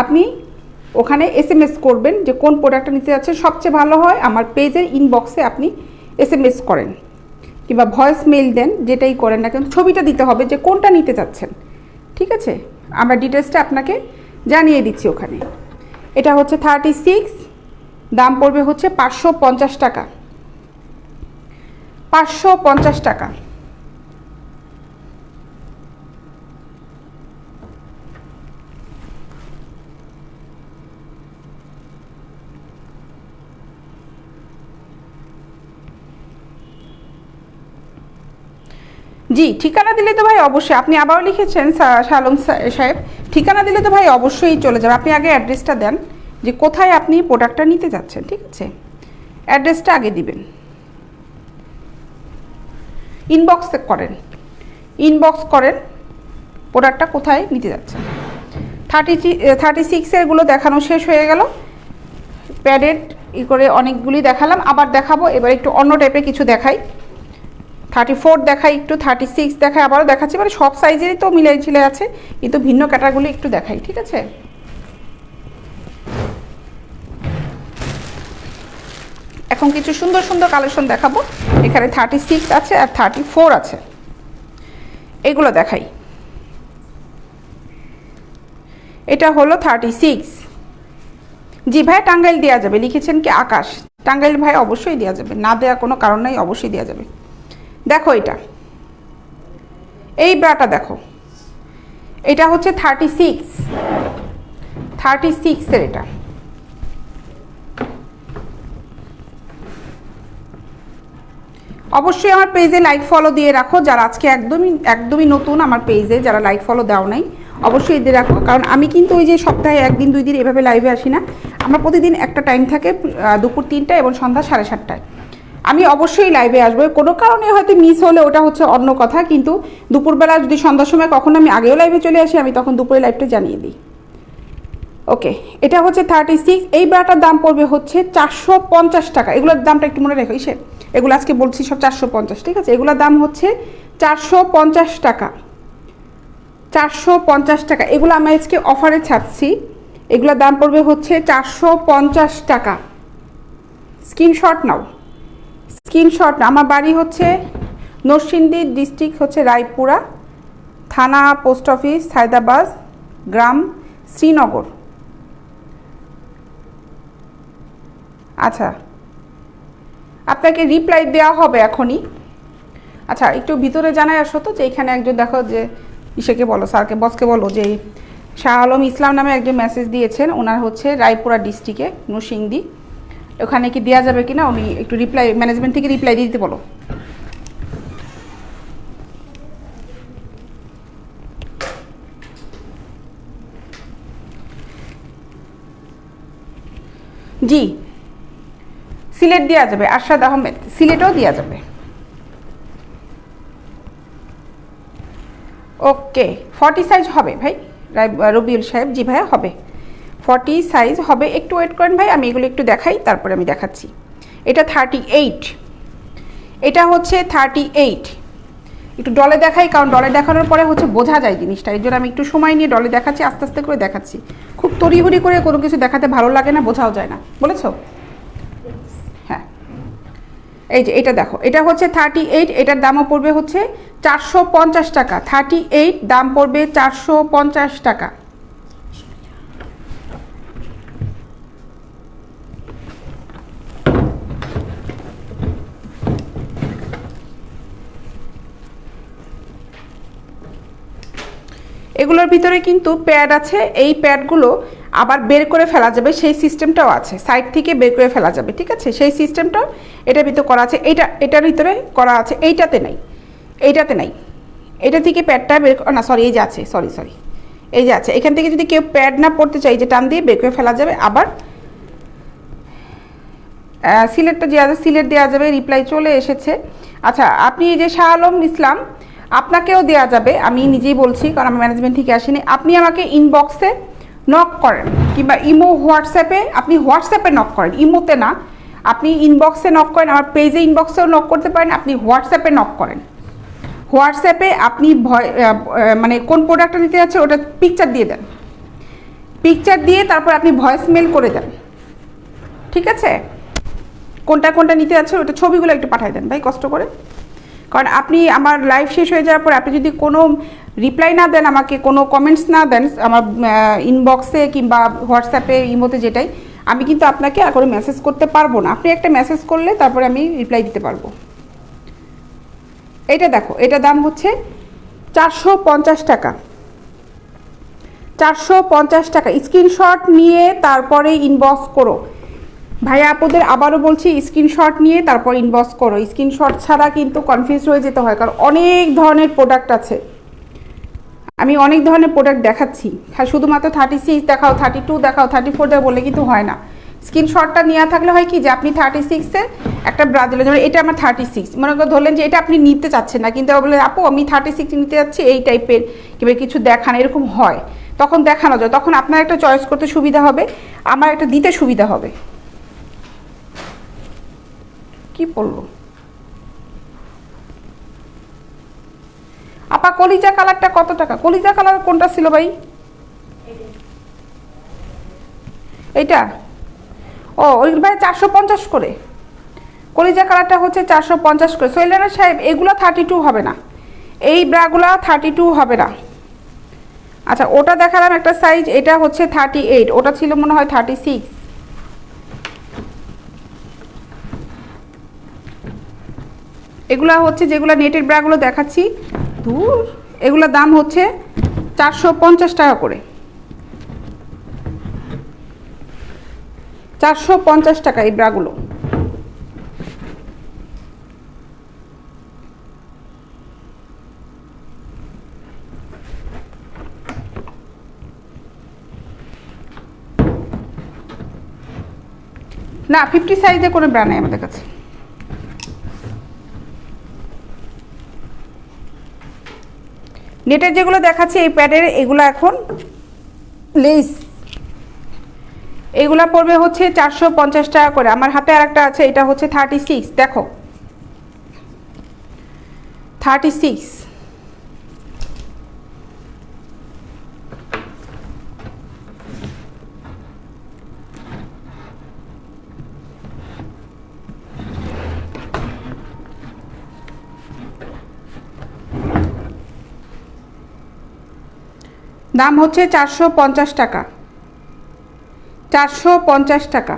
আপনি ওখানে SMS করবেন যে কোন প্রোডাক্টটা নিতে যাচ্ছেন। সবচেয়ে ভালো হয় আমার পেজের ইনবক্সে আপনি SMS করেন কিংবা ভয়েস মেইল দেন, যেটাই করেন না কিন্তু ছবিটা দিতে হবে যে কোনটা নিতে চাচ্ছেন, ঠিক আছে? আমরা ডিটেলসটা আপনাকে জানিয়ে দিচ্ছি ওখানে। এটা হচ্ছে 36, দাম পড়বে হচ্ছে 550 টাকা, 550 টাকা। জি, ঠিকানা দিলে তো ভাই অবশ্যই, আপনি আবারও লিখেছেন শালম সাহেব, ঠিকানা দিলে তো ভাই অবশ্যই চলে যাবে। আপনি আগে অ্যাড্রেসটা দেন যে কোথায় আপনি প্রোডাক্টটা নিতে যাচ্ছেন, ঠিক আছে? অ্যাড্রেসটা আগে দিবেন, ইনবক্স করেন, ইনবক্স করেন প্রোডাক্টটা কোথায় নিতে যাচ্ছেন। 36-এরগুলো দেখানো শেষ হয়ে গেল, প্যাডেড করে অনেকগুলি দেখালাম, আবার দেখাবো। এবার একটু অন্য টাইপের কিছু দেখাই, 34 দেখাই, একটু 36 দেখাই, আবারও দেখাচ্ছি। মানে সব সাইজেরই তো মিলাই ঝিলে আছে, কিন্তু ভিন্ন ক্যাটারগুলি একটু দেখাই, ঠিক আছে? এখন কিছু সুন্দর সুন্দর কালেকশন দেখাবো। এখানে 36 আছে আর 34 আছে, এগুলো দেখাই। এটা হলো 36। জি ভাই, টাঙ্গাইল দেওয়া যাবে, লিখেছেন কি আকাশ, টাঙ্গাইল ভাই অবশ্যই দেওয়া যাবে, না দেওয়ার কোনো কারণ নাই, অবশ্যই দেওয়া যাবে। দেখো এটা, এই ব্রাটা দেখো, এটা হচ্ছে 36-এর এটা। অবশ্যই আমার পেজে লাইক ফলো দিয়ে রাখো, যারা আজকে একদমই নতুন আমার পেজে, যারা লাইক ফলো দাও নাই অবশ্যই দিয়ে রাখো, কারণ আমি কিন্তু ওই যে সপ্তাহে 1 দিন 2 দিন এভাবে লাইভে আসি না, আমার প্রতিদিন একটা টাইম থাকে, দুপুর 3টায় এবং সন্ধ্যা 7:30টায় আমি অবশ্যই লাইভে আসবো। কোনো কারণে হয়তো মিস হলে ওটা হচ্ছে অন্য কথা, কিন্তু দুপুরবেলা যদি সন্ধ্যার সময় কখনো আমি আগেও লাইভে চলে আসি, আমি তখন দুপুরে লাইভটা জানিয়ে দিই। ওকে, এটা হচ্ছে 36। এই ব্রাটার দাম পড়বে হচ্ছে 450 টাকা। এগুলোর দামটা একটু মনে রেখো, এগুলো আজকে বলছি সব 450, ঠিক আছে? এগুলোর দাম হচ্ছে 450 টাকা, 450 টাকা। এগুলো আমি আজকে অফারে ছাড়ছি, এগুলোর দাম পড়বে হচ্ছে 450 টাকা। স্ক্রিনশট নাও, স্ক্রিনশট। আমার বাড়ি হচ্ছে নরসিংদী, ডিস্ট্রিক্ট হচ্ছে রায়পুরা, থানা পোস্ট অফিস হায়দ্রাবাদ, গ্রাম শ্রীনগর। আচ্ছা, আপনাকে রিপ্লাই দেওয়া হবে এখনই। আচ্ছা, একটু ভিতরে জানাই আসো তো, যে এখানে একজন দেখো, যে ইসেকে বলো, স্যারকে, বসকে বলো যে শাহ আলম ইসলাম নামে একজন মেসেজ দিয়েছেন, ওনার হচ্ছে রায়পুরা ডিস্ট্রিক্টে নরসিংদী, ওখানে কি দেওয়া যাবে কিনা উনি একটু রিপ্লাই, ম্যানেজমেন্ট থেকে রিপ্লাই দিয়ে দিতে বলো। জি, সিলেট দেওয়া যাবে, আরশাদ আহমেদ, সিলেটও দেওয়া যাবে। ওকে, 40 সাইজ হবে ভাই, রবিউল সাহেব। জি ভাইয়া হবে, 40 সাইজ হবে। একটু ওয়েট করেন ভাই, আমি এগুলো একটু দেখাই, তারপরে আমি দেখাচ্ছি। এটা 38, এটা হচ্ছে 38। একটু ডলে দেখাই, কারণ ডলে দেখানোর পরে হচ্ছে বোঝা যায় জিনিসটা, এই জন্য আমি একটু সময় নিয়ে ডলে দেখাচ্ছি, আস্তে আস্তে করে দেখাচ্ছি। খুব তড়িঘড়ি করে কোনো কিছু দেখাতে ভালো লাগে না, বোঝাও যায় না, বলেছো? হ্যাঁ, এই যে এটা দেখো, এটা হচ্ছে 38, এটার দামও পড়বে হচ্ছে 450 টাকা। 38 দাম পড়বে 450 টাকা। এগুলোর ভিতরে কিন্তু প্যাড আছে, এই প্যাডগুলো আবার বের করে ফেলা যাবে, সেই সিস্টেমটাও আছে, সাইড থেকে বের করে ফেলা যাবে, ঠিক আছে? সেই সিস্টেমটাও এটার ভিতরে করা আছে, এটার ভিতরে করা আছে, এইটাতে নাই, এইটাতে নাই, এটা থেকে প্যাডটা বের না, সরি এই যে আছে, সরি এই যে আছে, এখান থেকে যদি কেউ প্যাড না পড়তে চাই যে টান দিয়ে বের করে ফেলা যাবে। আবার সিলেটটা যে আছে সিলেট দেওয়া যাবে, রিপ্লাই চলে এসেছে। আচ্ছা, আপনি এই যে শাহ আলম ইসলাম, আপনাকেও দেওয়া যাবে, আমি নিজেই বলছি কারণ আমি ম্যানেজমেন্ট থেকে আসিনি। আপনি আমাকে ইনবক্সে নক করেন কিংবা ইমো হোয়াটসঅ্যাপে, আপনি হোয়াটসঅ্যাপে নক করেন, ইমোতে না, আপনি ইনবক্সে নক করেন, আমার পেজে ইনবক্সেও নক করতে পারেন, আপনি হোয়াটসঅ্যাপে নক করেন। হোয়াটসঅ্যাপে আপনি মানে কোন প্রোডাক্টটা নিতে যাচ্ছে ওটা পিকচার দিয়ে দেন, পিকচার দিয়ে তারপর আপনি ভয়েস মেল করে দেন, ঠিক আছে? কোনটা কোনটা নিতে যাচ্ছে ওটা ছবিগুলো একটু পাঠিয়ে দেন ভাই কষ্ট করে, কারণ আপনি আমার লাইভ শেষ হয়ে যাওয়ার পর আপনি যদি কোনো রিপ্লাই না দেন, আমাকে কোনো কমেন্টস না দেন আমার ইনবক্সে কিংবা হোয়াটসঅ্যাপে ইমোতে যেটাই, আমি কিন্তু আপনাকে আর কোনো মেসেজ করতে পারবো না। আপনি একটা মেসেজ করলে তারপরে আমি রিপ্লাই দিতে পারবো। এটা দেখো, এটা দাম হচ্ছে 450 টাকা, 450 টাকা। স্ক্রিনশট নিয়ে তারপরে ইনবক্স করো ভাইয়া আপুদের, আবারও বলছি স্ক্রিনশট নিয়ে তারপর ইনবক্স করো। স্ক্রিনশট ছাড়া কিন্তু কনফিউজ হয়ে যেতে হয়, কারণ অনেক ধরনের প্রোডাক্ট আছে, আমি অনেক ধরনের প্রোডাক্ট দেখাচ্ছি। হ্যাঁ, শুধুমাত্র 36 দেখাও, 32 দেখাও, 34 দেখাও বলে কিন্তু হয় না। স্ক্রিনশটটা নেওয়া থাকলে হয় কি যে আপনি 36-এর একটা ব্রাজিলের, ধরুন এটা আমার 36, মনে করে ধরলেন যে এটা আপনি নিতে চাচ্ছেন না, কিন্তু বলে আপু আমি 36 নিতে যাচ্ছি এই টাইপের কিংবা কিছু দেখান, এরকম হয়, তখন দেখানো যায়, তখন আপনার একটা চয়েস করতে সুবিধা হবে, আমার একটা দিতে সুবিধা হবে। কি পড়লো আপা? কলিজা কালারটা কত টাকা? কলিজা কালার কোনটা ছিল ভাই? এইটা? ও ওই ভাই 450 করে। কলিজা কালারটা হচ্ছে 450 করে। সোহেলানা সাহেব এগুলো 32 হবে না, এই ব্রাগুলো 32 হবে না। আচ্ছা, ওটা দেখালাম একটা সাইজ, এটা হচ্ছে 38, ওটা ছিল মনে হয় 36। এগুলা হচ্ছে যেগুলো নেটের ব্রাগুলো দেখাচ্ছি, দূর, এগুলোর দাম হচ্ছে 450 টাকা করে, 450 টাকা এই ব্রাগুলো। না 50 সাইজে কোনো ব্রা নেই আমাদের কাছে। নেটের যেগুলো দেখাচ্ছি এই প্যাডের, এগুলো এখন লেস, এগুলা পড়বে হচ্ছে 450 টাকা করে। আমার হাতে আর একটা আছে, এটা হচ্ছে 36, দেখো 36। দাম হচ্ছে 450 টাকা, 450 টাকা।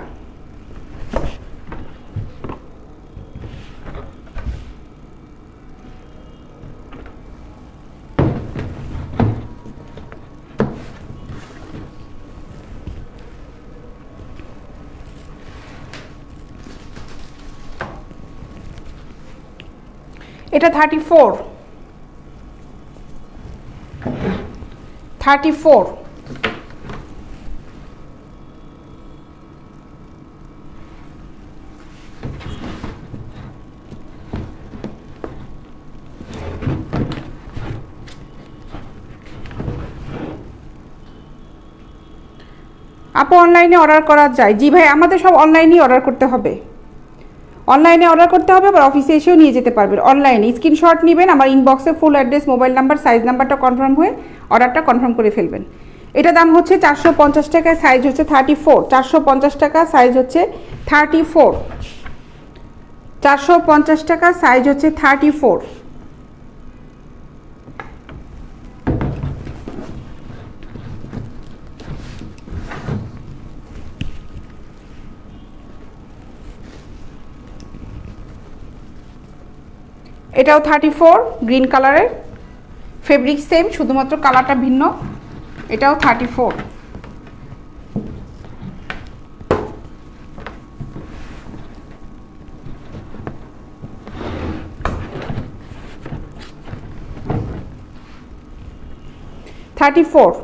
এটা 34, 34। আপু অনলাইনে অর্ডার করা যায়? জি ভাই, আমাদের সব অনলাইনেই অর্ডার করতে হবে, অনলাইনে অর্ডার করতে হবে, আবার অফিসে এসেও নিয়ে যেতে পারবেন। অনলাইনে স্ক্রিনশট নেবেন, আমার ইনবক্সে full address, mobile number, size নাম্বারটা কনফার্ম হয়ে অর্ডারটা কনফার্ম করে ফেলবেন। এটা দাম হচ্ছে 450 টাকা, সাইজ হচ্ছে 34, 450 টাকা, সাইজ হচ্ছে 34, 450 টাকা, সাইজ হচ্ছে 34। এটাও 34, গ্রিন কালারের, ফেব্রিক সেম, শুধুমাত্র কালারটা ভিন্ন। এটাও 34। 34,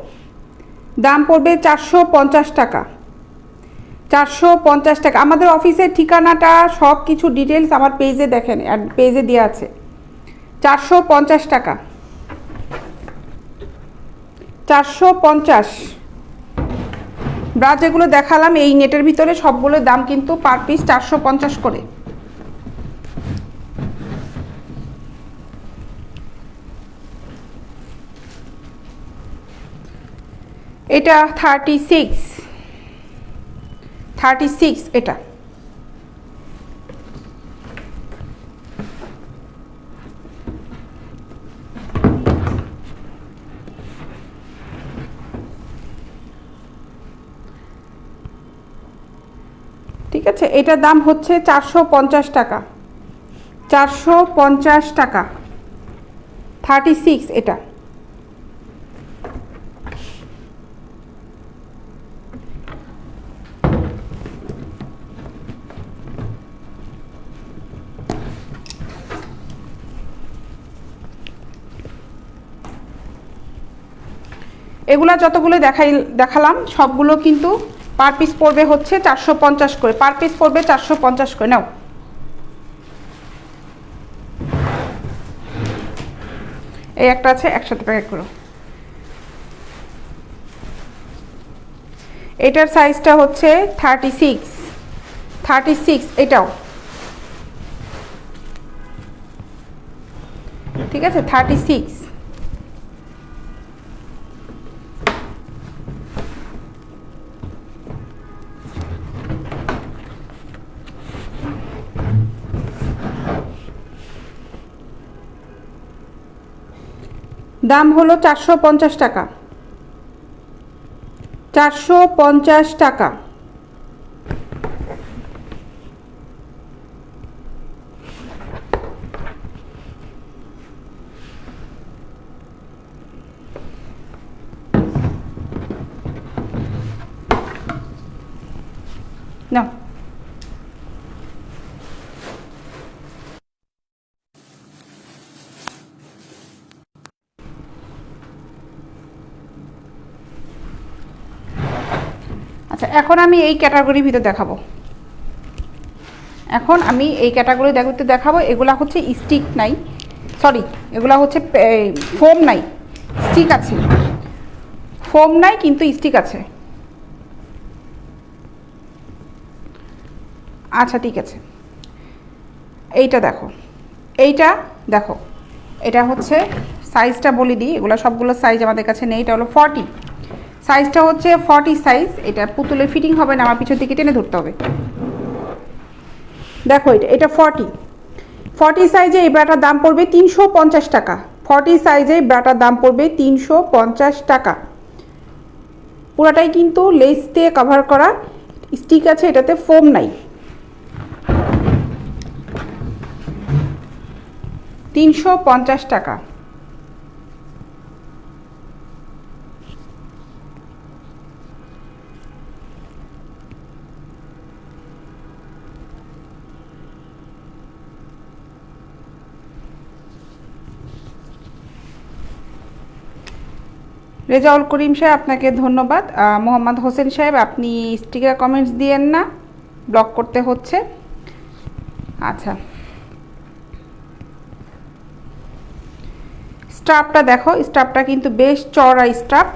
দাম পড়বে 450 টাকা। 450 টাকা। আমাদের অফিসের ঠিকানাটা সব কিছু ডিটেলস আমার পেজে দেখেন, পেজে দেওয়া আছে। 450 টাকা। 450। ব্রা যেগুলো দেখালাম এই নেটের ভিতরে সবগুলোর দাম কিন্তু পার পিস 450 করে। এটা 36 এটা। ঠিক আছে, এটার দাম হচ্ছে 450 টাকা। 450 টাকা। 36 এটা। এগুলা যতগুলো দেখালাম সবগুলো কিন্তু পার পিস পড়বে হচ্ছে 450 করে। পার পিস পড়বে 450 করে। নাও, এই একটা আছে, একসাথে প্যাকেট করো। এটার সাইজটা হচ্ছে 36 এটাও। ঠিক আছে, 36। দাম হলো 450 টাকা। 450 টাকা। নাও, আচ্ছা এখন আমি এই ক্যাটাগরির ভিতর দেখাবো। দেখাবো এগুলা হচ্ছে স্টিক নাই, সরি এগুলা হচ্ছে ফোম নাই, স্টিক আছে। ফোম নাই কিন্তু স্টিক আছে। আচ্ছা ঠিক আছে, এইটা দেখো, এটা হচ্ছে সাইজটা বলে দিই। এগুলো সবগুলো সাইজ আমাদের কাছে নেই। এটা হলো 40, সাইজটা হচ্ছে 40 সাইজ। এটা পুতুলে ফিটিং হবে না, আমার পিছন থেকে টেনে ধরতে হবে। দেখো এটা 40 সাইজে এই ব্রাটার দাম পড়বে 350 টাকা। 40 সাইজে এই ব্রাটার দাম পড়বে 350 টাকা। পুরাটাই কিন্তু লেস দিয়ে কভার করা, স্টিক আছে, এটাতে ফোম নাই। 350 টাকা। রেজাউল করিম সাহেব আপনাকে ধন্যবাদ। মোহাম্মদ হোসেন সাহেব আপনি স্টিকার কমেন্টস দিয়েন না, ব্লক করতে হচ্ছে। আচ্ছা, স্ট্রাপটা দেখো, স্ট্রাপটা কিন্তু বেশ চওড়া স্ট্রাপ,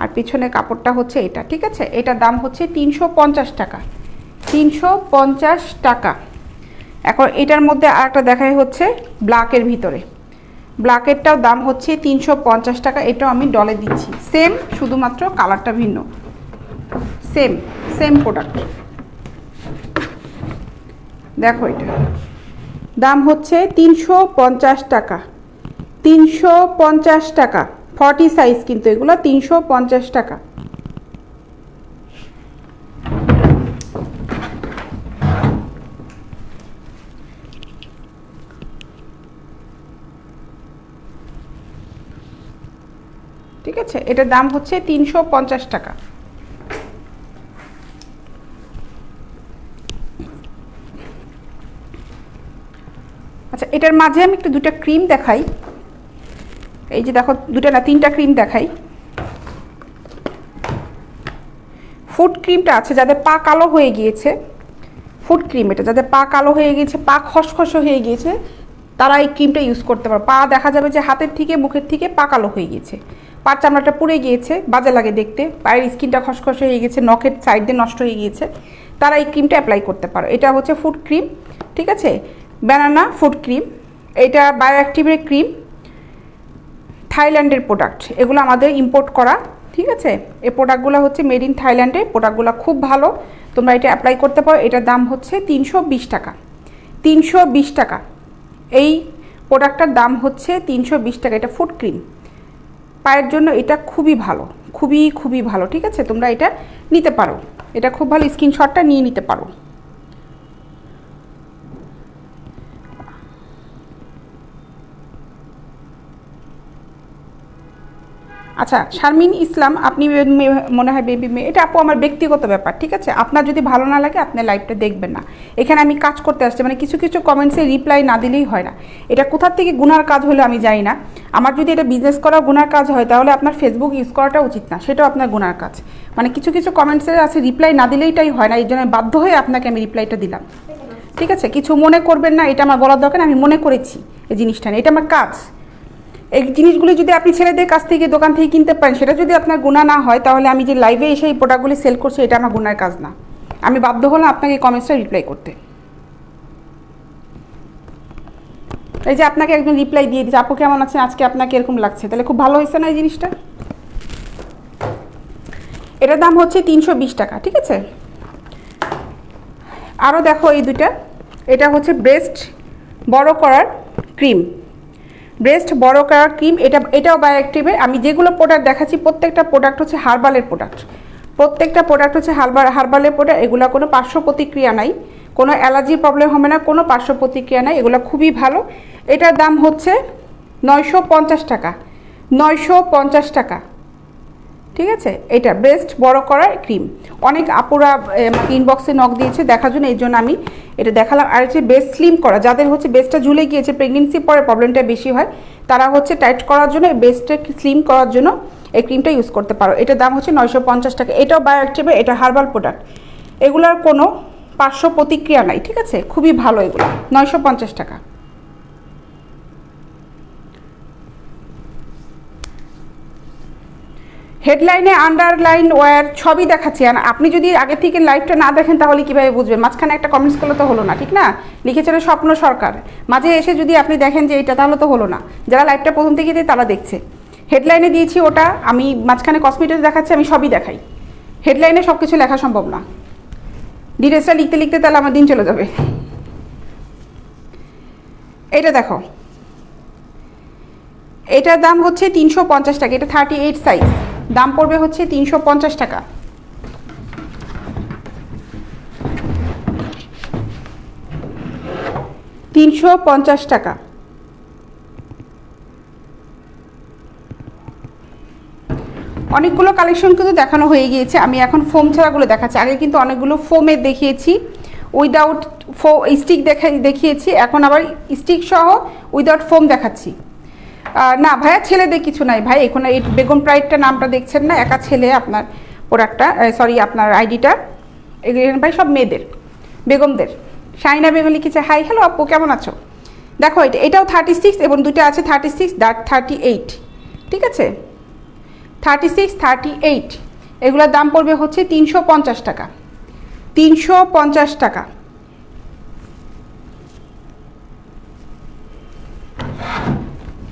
আর পিছনে কাপড়টা হচ্ছে এটা। ঠিক আছে, এটার দাম হচ্ছে 350 টাকা। 350 টাকা। এখন এটার মধ্যে আরেকটা দেখাই হচ্ছে ব্ল্যাকের ভিতরে। ব্ল্যাকেরটাও দাম হচ্ছে 350 টাকা। এটাও আমি ডলে দিচ্ছি, সেম, শুধুমাত্র কালারটা ভিন্ন। Same product. দেখো এটা দাম হচ্ছে 350 টাকা। 350 টাকা। 40 সাইজ কিন্তু এগুলো 350 টাকা। ঠিক আছে, এটার দাম হচ্ছে 350 টাকা। আচ্ছা, এটার মাঝে আমি একটু দুটা ক্রিম দেখাই। এই যে দেখো, দুটা না তিনটা ক্রিম দেখাই। ফুড ক্রিমটা আছে যাদের পা কালো হয়ে গিয়েছে, ফুড ক্রিম এটা যাদের পা কালো হয়ে গিয়েছে, পা খসখসে হয়ে গিয়েছে, তারা এই ক্রিমটা ইউজ করতে পারে। পা দেখা যাবে যে হাতের থেকে মুখের থেকে পা কালো হয়ে গিয়েছে, পার চামড়াটা পুড়ে গিয়েছে, বাজে লাগে দেখতে, পায়ের স্কিনটা খসখসে হয়ে গেছে, নখের সাইড দিয়ে নষ্ট হয়ে গিয়েছে, তারা এই ক্রিমটা অ্যাপ্লাই করতে পারো। এটা হচ্ছে ফুড ক্রিম, ঠিক আছে, ব্যানানা ফুড ক্রিম। এটা বায়োঅ্যাক্টিভের ক্রিম, থাইল্যান্ডের প্রোডাক্ট, এগুলো আমাদের ইম্পোর্ট করা, ঠিক আছে। এই প্রোডাক্টগুলো হচ্ছে মেড ইন থাইল্যান্ডে, প্রোডাক্টগুলো খুব ভালো, তোমরা এটা অ্যাপ্লাই করতে পারো। এটার দাম হচ্ছে 320 টাকা, 320 টাকা। এই প্রোডাক্টটার দাম হচ্ছে 320 টাকা। এটা ফুড ক্রিম, পায়ের জন্য এটা খুবই ভালো, খুবই খুবই ভালো, ঠিক আছে। তোমরা এটা নিতে পারো, এটা খুব ভালো, স্ক্রিনশটটা নিয়ে নিতে পারো। আচ্ছা, শারমিন ইসলাম, আপনি মনে হয় বেবি মেয়ে, এটা আপু আমার ব্যক্তিগত ব্যাপার, ঠিক আছে। আপনার যদি ভালো না লাগে আপনি লাইভটা দেখবেন না। এখানে আমি কাজ করতে আসছি, মানে কিছু কিছু কমেন্টসে রিপ্লাই না দিলেই হয় না। এটা কোথার থেকে গুনার কাজ হলো আমি জানি না। আমার যদি এটা বিজনেস করা গুনার কাজ হয় তাহলে আপনার ফেসবুক ইউজ করাটা উচিত না, সেটাও আপনার গুনার কাজ। মানে কিছু কিছু কমেন্টসে আছে রিপ্লাই না দিলেইটাই হয় না, এই জন্য বাধ্য হয়ে আপনাকে আমি রিপ্লাইটা দিলাম, ঠিক আছে। কিছু মনে করবেন না, এটা আমার বলার দরকার, আমি মনে করেছি এই জিনিসটা নিয়ে, এটা আমার কাজ। এই জিনিসগুলি যদি আপনি ছেলেদের কাছ থেকে দোকান থেকে কিনতে পারেন, সেটা যদি আপনার গুণা না হয়, তাহলে আমি যে লাইভে এসে এই প্রোডাক্টগুলি সেল করছি এটা আমার গুণার কাজ না। আমি বাধ্য হলাম আপনাকে এই কমেন্টসটা রিপ্লাই করতে। এই যে আপনাকে একজন রিপ্লাই দিয়ে দিচ্ছে, আপু কেমন আছেন, আজকে আপনাকে এরকম লাগছে, তাহলে খুব ভালো হয়েছে না এই জিনিসটা। এটার দাম হচ্ছে 320 টাকা, ঠিক আছে। আরও দেখো এই দুইটা, এটা হচ্ছে ব্রেস্ট বড় করার ক্রিম, ব্রেস্ট বড় করার ক্রিম, এটাও বায়োঅ্যাক্টিভের। আমি যেগুলো প্রোডাক্ট দেখাচ্ছি প্রত্যেকটা প্রোডাক্ট হচ্ছে হার্বালের প্রোডাক্ট, প্রত্যেকটা প্রোডাক্ট হচ্ছে হার্বালের প্রোডাক্ট। এগুলো কোনো পার্শ্ব প্রতিক্রিয়া নাই, কোনো অ্যালার্জির প্রবলেম হবে না, কোনো পার্শ্ব প্রতিক্রিয়া নাই, এগুলো খুবই ভালো। এটার দাম হচ্ছে 950 টাকা, 950 টাকা, ঠিক আছে। এটা ব্রেস্ট বড় করার ক্রিম। অনেক আপুরা আমাকে ইনবক্সে নক দিয়েছে দেখার জন্য, এই জন্য আমি এটা দেখালাম। আর হচ্ছে ব্রেস্ট স্লিম করা, যাদের হচ্ছে ব্রেস্টটা ঝুলে গিয়েছে, প্রেগনেন্সির পরে প্রবলেমটা বেশি হয়, তারা হচ্ছে টাইট করার জন্য, ব্রেস্টটা স্লিম করার জন্য এই ক্রিমটা ইউজ করতে পারো। এটার দাম হচ্ছে 950 টাকা। এটাও বায়োঅ্যাক্টিভের, এটা হার্বাল প্রোডাক্ট, এগুলোর কোনো পার্শ্ব প্রতিক্রিয়া নাই, ঠিক আছে, খুবই ভালো এগুলো, 950 টাকা। হেডলাইনে আন্ডারলাইন ওয়্যার সবই দেখাচ্ছি। আর আপনি যদি আগে থেকে লাইভটা না দেখেন তাহলে কীভাবে বুঝবেন? মাঝখানে একটা কমেন্টস করলে তো হলো না, ঠিক না? লিখেছেন স্বপ্ন সরকার, মাঝে এসে যদি আপনি দেখেন যে এটা, তাহলে তো হলো না। যারা লাইভটা প্রথম থেকে দিয়ে তারা দেখছে। হেডলাইনে দিয়েছি ওটা, আমি মাঝখানে কসমেটিক্স দেখাচ্ছি, আমি সবই দেখাই। হেডলাইনে সব কিছু লেখা সম্ভব না, ডিটেলসটা লিখতে লিখতে তাহলে আমার দিন চলে যাবে। এটা দেখো, এটার দাম হচ্ছে 350 টাকা, এটা 38 সাইজ, দাম পড়বে হচ্ছে 350 টাকা। টাকা। অনেকগুলো কালেকশন কিন্তু দেখানো হয়ে গিয়েছে, আমি এখন ফোম ছাড়াগুলো দেখাচ্ছি। আগে কিন্তু অনেকগুলো ফোমের দেখিয়েছি, উইদাউট স্টিক দেখিয়েছি, এখন আবার স্টিক সহ উইদাউট ফোম দেখাচ্ছি। না ভাইয়া, ছেলেদের কিছু নাই ভাই, এখন এই বেগম প্রাইডটা নামটা দেখছেন না, একা ছেলে আপনার প্রোডাক্টটা, সরি আপনার আইডিটা, এগুলো ভাই সব মেয়েদের, বেগমদের। শাইনা বেগম লিখেছে হাই, হ্যালো আপু কেমন আছো। দেখো এটাও 36 এবং দুটো আছে 36, 38, ঠিক আছে, 36, 38। এগুলোর দাম পড়বে হচ্ছে 350 টাকা, 350 টাকা।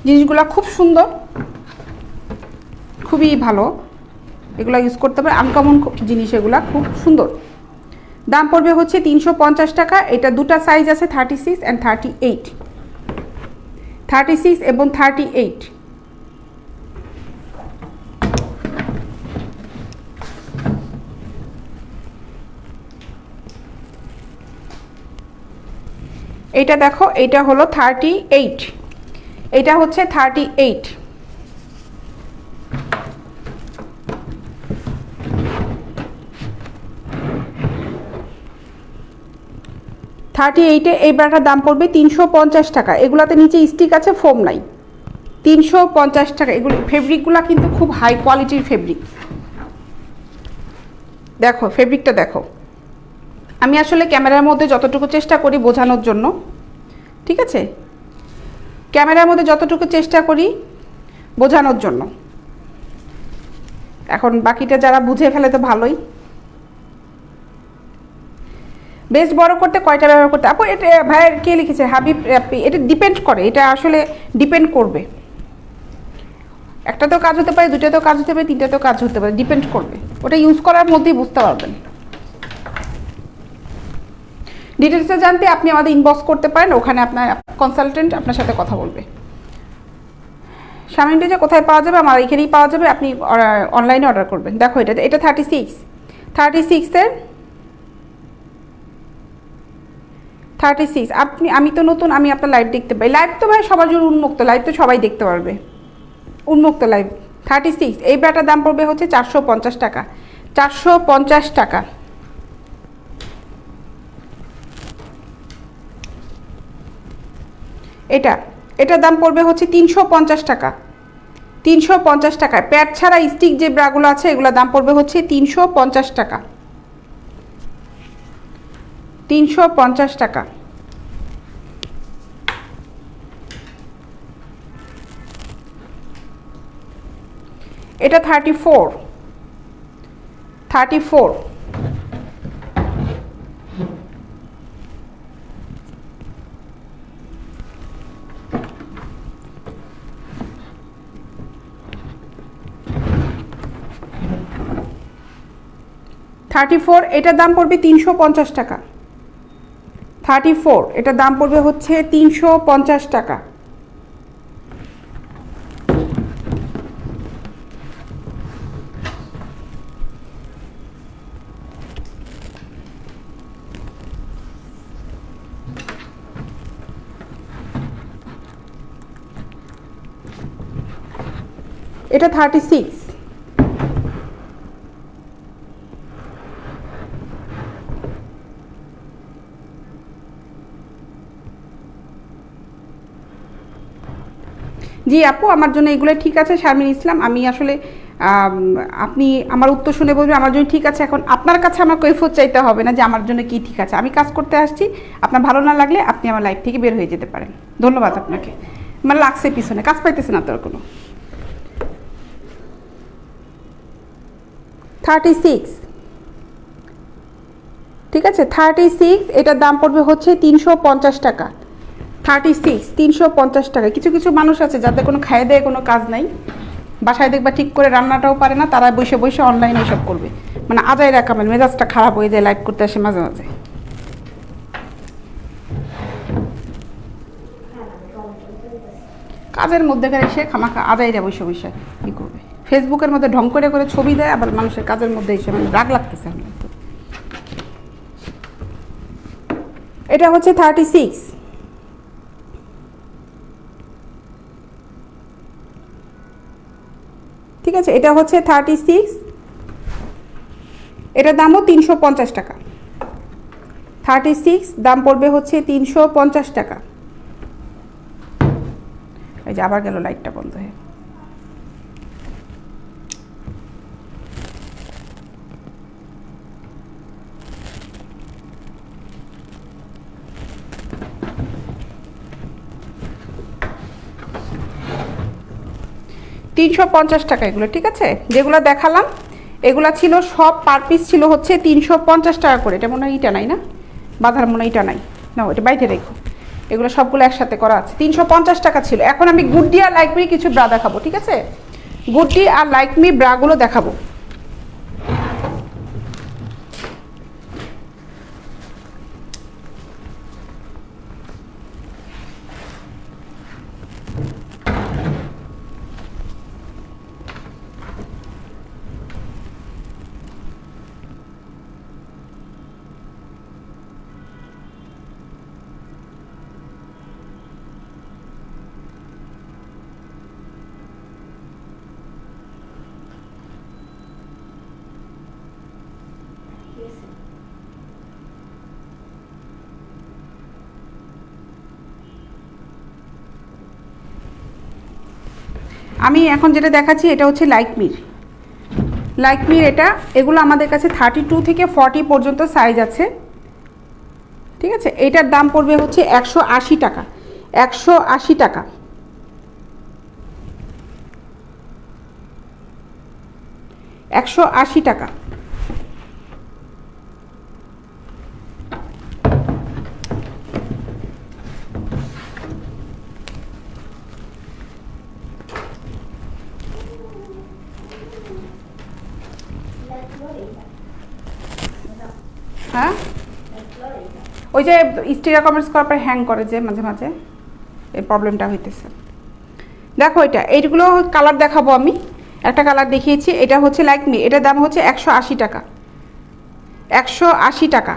জিনিসগুলো খুব সুন্দর, খুবই ভালো, এগুলো ইউজ করতে পারে, আনকমন জিনিস, এগুলো খুব সুন্দর। দাম পড়বে হচ্ছে 350 টাকা। এটা দুটা সাইজ আছে, 36 অ্যান্ড 38, 36 এবং 38। এটা দেখো, এটা হলো 38, এটা হচ্ছে 38। এই ব্রাটার দাম পড়বে 350 টাকা। এগুলাতে নিচে স্টিক আছে, ফোম নাই, 350 টাকা। এগুলো ফেব্রিকগুলো কিন্তু খুব হাই কোয়ালিটির ফেব্রিক। দেখো ফেব্রিকটা দেখো। আমি আসলে ক্যামেরার মধ্যে যতটুকু চেষ্টা করি বোঝানোর জন্য, ঠিক আছে, ক্যামেরার মধ্যে যতটুকু চেষ্টা করি বোঝানোর জন্য। এখন বাকিটা যারা বুঝে ফেলে তো ভালোই। বেশ বড় করতে কয়টা ব্যবহার করতে আপু? এটা ভাইয়ের কে লিখেছে? হাবিব। এটা ডিপেন্ড করে, এটা আসলে ডিপেন্ড করবে। একটাতেও কাজ হতে পারে, দুটাতেও কাজ হতে পারে, তিনটাতেও কাজ হতে পারে, ডিপেন্ড করবে। ওটা ইউজ করার মধ্যেই বুঝতে পারবেন। ডিটেলসে জানতে আপনি আমাদের ইনবক্স করতে পারেন, ওখানে আপনার কনসালটেন্ট আপনার সাথে কথা বলবে। শামিন যে কোথায় পাওয়া যাবে? আমার এখানেই পাওয়া যাবে, আপনি অনলাইনে অর্ডার করবেন। দেখো এটা 36 আপনি, আমি তো নতুন, আমি আপনার লাইভ দেখতে পাই। লাইভ তো ভাই সবার জন্য উন্মুক্ত, লাইভ তো সবাই দেখতে পারবে, উন্মুক্ত লাইভ। 36 এই ব্যাটার দাম পড়বে হচ্ছে 450 টাকা। 450 টাকা। এটার দাম পড়বে হচ্ছে 350 টাকা। 350 টাকায় প্যাড ছাড়া স্টিক যে ব্রাগুলো আছে এগুলোর দাম পড়বে হচ্ছে 350 টাকা। 350 টাকা। এটা 34। এটার দাম পড়বে 350 টাকা। 34 এটার দাম পড়বে হচ্ছে 350 টাকা। এটা 36। জি আপু, আমার জন্য এগুলো ঠিক আছে। শারমিন ইসলাম, আমি আসলে আপনি আমার উত্তর শুনে বলবেন আমার জন্য ঠিক আছে। এখন আপনার কাছে আমার কৈফিয়ত চাইতে হবে না যে আমার জন্য কি ঠিক আছে। আমি কাজ করতে আসছি, আপনার ভালো না লাগলে আপনি আমার লাইফ থেকে বের হয়ে যেতে পারেন। ধন্যবাদ আপনাকে। আমার লাগছে পিছনে, কাজ পাইতেছে না তোর কোনো। 36, ঠিক আছে 36। এটার দাম পড়বে হচ্ছে 350 টাকা। 36 350 টাকা। কিছু কিছু মানুষ আছে যাদের কোনো খায় দেয় কোনো কাজ নাই, বাসায় দেখবা ঠিক করে রান্নাটাও পারে না, তারা বসে বসে অনলাইনে এসব করবে। মানে আজাই রাখামের মেজাজটা খারাপ হয়ে যায় লাইভ করতে আসে মাঝে মাঝে। কাজের মধ্যে এসে খামাখা আজাইরা বসে বসে কী করবে? ফেসবুকের মধ্যে ঢং করে করে ছবি দেয়, আবার মানুষের কাজের মধ্যে এসে মানে রাগ লাগতেছে আমার তো। এটা হচ্ছে 36। ঠিক আছে, এটা হচ্ছে 36। এটার দামও 350 টাকা। 36 দাম পড়বে হচ্ছে 350 টাকা। এই যে আবার গেল লাইটটা বন্ধ হয়ে। $350 টাকা এগুলো, ঠিক আছে। যেগুলো দেখালাম এগুলা ছিল সব পার পিস ছিল হচ্ছে 350 টাকা করে। এটা মনে হয় ইটা নাই না, বাঁধার মনে হয় ইটা নাই না, এটা বাইরে রেখো। এগুলো সবগুলো একসাথে করা আছে। 350 টাকা ছিল। এখন আমি গুড্ডি আর লাইকমি কিছু ব্রা দেখাবো, ঠিক আছে। গুড্ডি আর লাইকমি ব্রাগুলো দেখাবো। আমি এখন যেটা দেখাচ্ছি এটা হচ্ছে লাইকমির। লাইকমির এটা, এগুলো আমাদের কাছে 32 থেকে 40 পর্যন্ত সাইজ আছে, ঠিক আছে। এটার দাম পড়বে হচ্ছে 180 টাকা, 180 টাকা। টাকা। হ্যাঁ, ওই যে স্টিকার কমেন্টস করার পর হ্যাং করে যে মাঝে মাঝে, এই প্রবলেমটা হইতেছে। দেখো এইগুলো কালার দেখাবো আমি, একটা কালার দেখিয়েছি, এটা হচ্ছে লাইকমি, এটার দাম হচ্ছে 180 টাকা, 180 টাকা।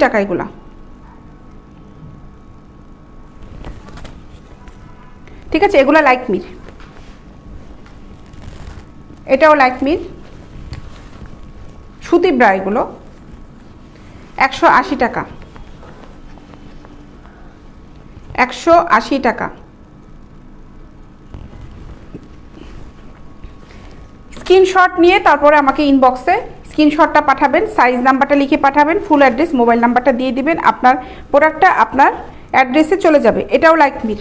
টাকা এগুলা, ঠিক আছে। এগুলো লাইকমির, এটাও লাইকমির সুতি ব্রা, এগুলো 180 টাকা, 180 টাকা। স্ক্রিনশট নিয়ে তারপরে আমাকে ইনবক্সে স্ক্রিনশটটা পাঠাবেন, সাইজ নাম্বারটা লিখে পাঠাবেন, ফুল অ্যাড্রেস, মোবাইল নাম্বারটা দিয়ে দিবেন, আপনার প্রোডাক্টটা আপনার অ্যাড্রেসে চলে যাবে। এটাও লাইকমির,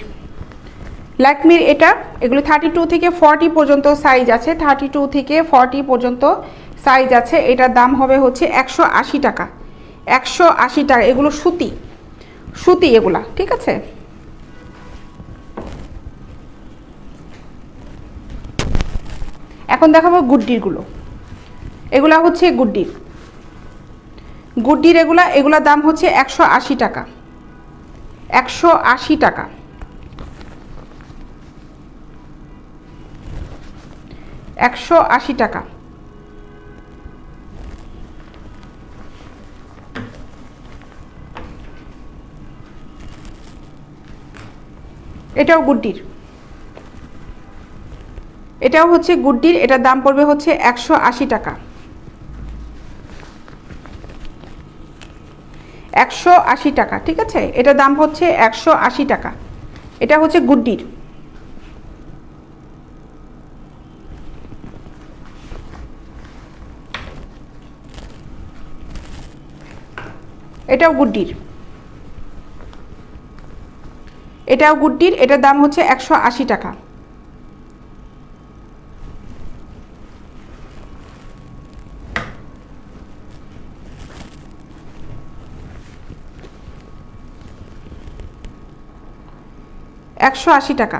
লাইকমির এটা, এগুলো 32 থেকে 40 পর্যন্ত সাইজ আছে, 32 থেকে 40 পর্যন্ত সাইজ আছে। এটার দাম হবে হচ্ছে 180 টাকা, 180 টাকা। এগুলো সুতি, সুতি এগুলা, ঠিক আছে। এখন দেখাবো গুড্ডিরগুলো, এগুলা হচ্ছে গুড্ডির, গুড্ডির এগুলা দাম হচ্ছে 180 টাকা, 180 টাকা, 180 টাকা। এটাও গুড্ডির, এটাও হচ্ছে গুড্ডির, এটার দাম পড়বে হচ্ছে 180 টাকা, 180 টাকা, ঠিক আছে। এটার দাম হচ্ছে 180 টাকা, এটা হচ্ছে গুড্ডির। এটাও গুড্ডির, এটাও গুড্ডির, এটার দাম হচ্ছে 180 টাকা। টাকা।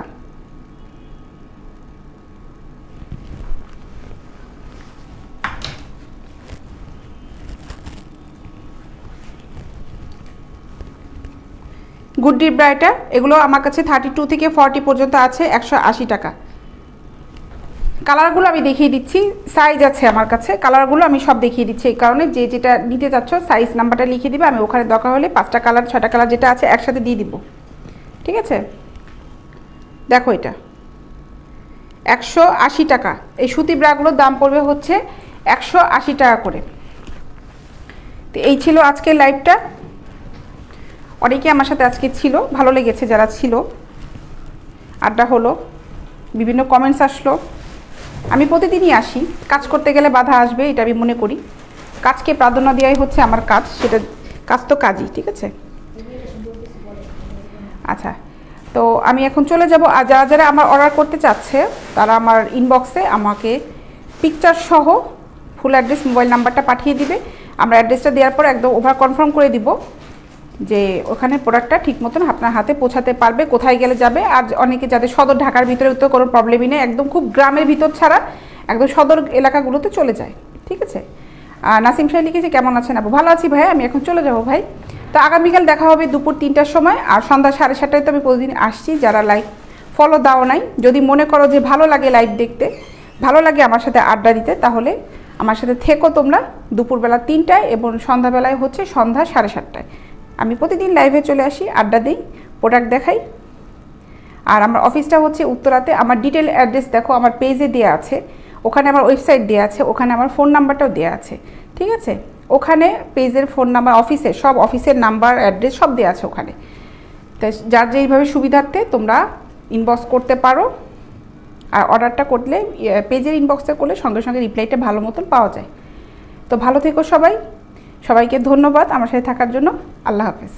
গুড্ডির ব্রাইটা, এগুলো আমার কাছে 32 থেকে 40 পর্যন্ত আছে, 180 টাকা। কালারগুলো আমি দেখিয়ে দিচ্ছি, সাইজ আছে আমার কাছে, কালারগুলো আমি সব দেখিয়ে দিচ্ছি, এই কারণে যে যেটা নিতে চাচ্ছ সাইজ নাম্বারটা লিখে দিবে, আমি ওখানে দরকার হলে 5টা কালার 6টা কালার যেটা আছে একসাথে দিয়ে দিব, ঠিক আছে। দেখো এটা 180 টাকা, এই সুতি ব্রাগুলোর দাম পড়বে হচ্ছে 180 টাকা করে। তো এই ছিল আজকের লাইভটা, অনেকে আমার সাথে আজকে ছিল, ভালো লেগেছে যারা ছিল, আড্ডা হলো, বিভিন্ন কমেন্টস আসলো। আমি প্রতিদিনই আসি, কাজ করতে গেলে বাধা আসবে, এটা আমি মনে করি, কাজকে প্রাধান্য দেওয়াই হচ্ছে আমার কাজ, সেটা কাজ তো কাজই, ঠিক আছে। আচ্ছা, তো আমি এখন চলে যাব, আর যারা যারা আমার অর্ডার করতে চাচ্ছে তারা আমার ইনবক্সে আমাকে পিকচার সহ ফুল অ্যাড্রেস, মোবাইল নাম্বারটা পাঠিয়ে দিবে। আমরা অ্যাড্রেসটা দেওয়ার পর একদম ওভার কনফার্ম করে দিব যে ওখানে প্রোডাক্টটা ঠিক মতন আপনার হাতে পৌঁছাতে পারবে, কোথায় গেলে যাবে। আর অনেকে যাদের সদর ঢাকার ভিতরে তো কোনো প্রবলেমই নেই, একদম খুব গ্রামের ভিতর ছাড়া একদম সদর এলাকাগুলোতে চলে যায়, ঠিক আছে। নাসিম সাহেব লিখেছে কেমন আছেন আপু, ভালো আছি ভাই, আমি এখন চলে যাব ভাই। তো আগামীকাল দেখা হবে দুপুর 3টার সময়, আর সন্ধ্যা 7:30টায় তো আমি প্রতিদিন আসছি। যারা লাইভ ফলো দাও নাই, যদি মনে করো যে ভালো লাগে লাইভ দেখতে, ভালো লাগে আমার সাথে আড্ডা দিতে, তাহলে আমার সাথে থেকো তোমরা দুপুরবেলা 3টায় এবং সন্ধ্যাবেলায় হচ্ছে সন্ধ্যা 7:30টায়। আমি প্রতিদিন লাইভে চলে আসি, আড্ডা দিই, প্রোডাক্ট দেখাই। আর আমার অফিসটা হচ্ছে উত্তরাতে। আমার ডিটেল অ্যাড্রেস দেখো আমার পেজে দেওয়া আছে, ওখানে আমার ওয়েবসাইট দেওয়া আছে, ওখানে আমার ফোন নাম্বারটাও দেওয়া আছে। ঠিক আছে, ওখানে পেজের ফোন নাম্বার, অফিসের সব অফিসের নাম্বার অ্যাড্রেস সব দেওয়া আছে ওখানে। তাই যার যেইভাবে সুবিধার্থে তোমরা ইনবক্স করতে পারো। আর অর্ডারটা করলে পেজের ইনবক্সে করলে সঙ্গে সঙ্গে রিপ্লাইটা ভালো মতন পাওয়া যায়। তো ভালো থেকো সবাই, সবাইকে ধন্যবাদ আমার সাথে থাকার জন্য। আল্লাহ হাফেজ।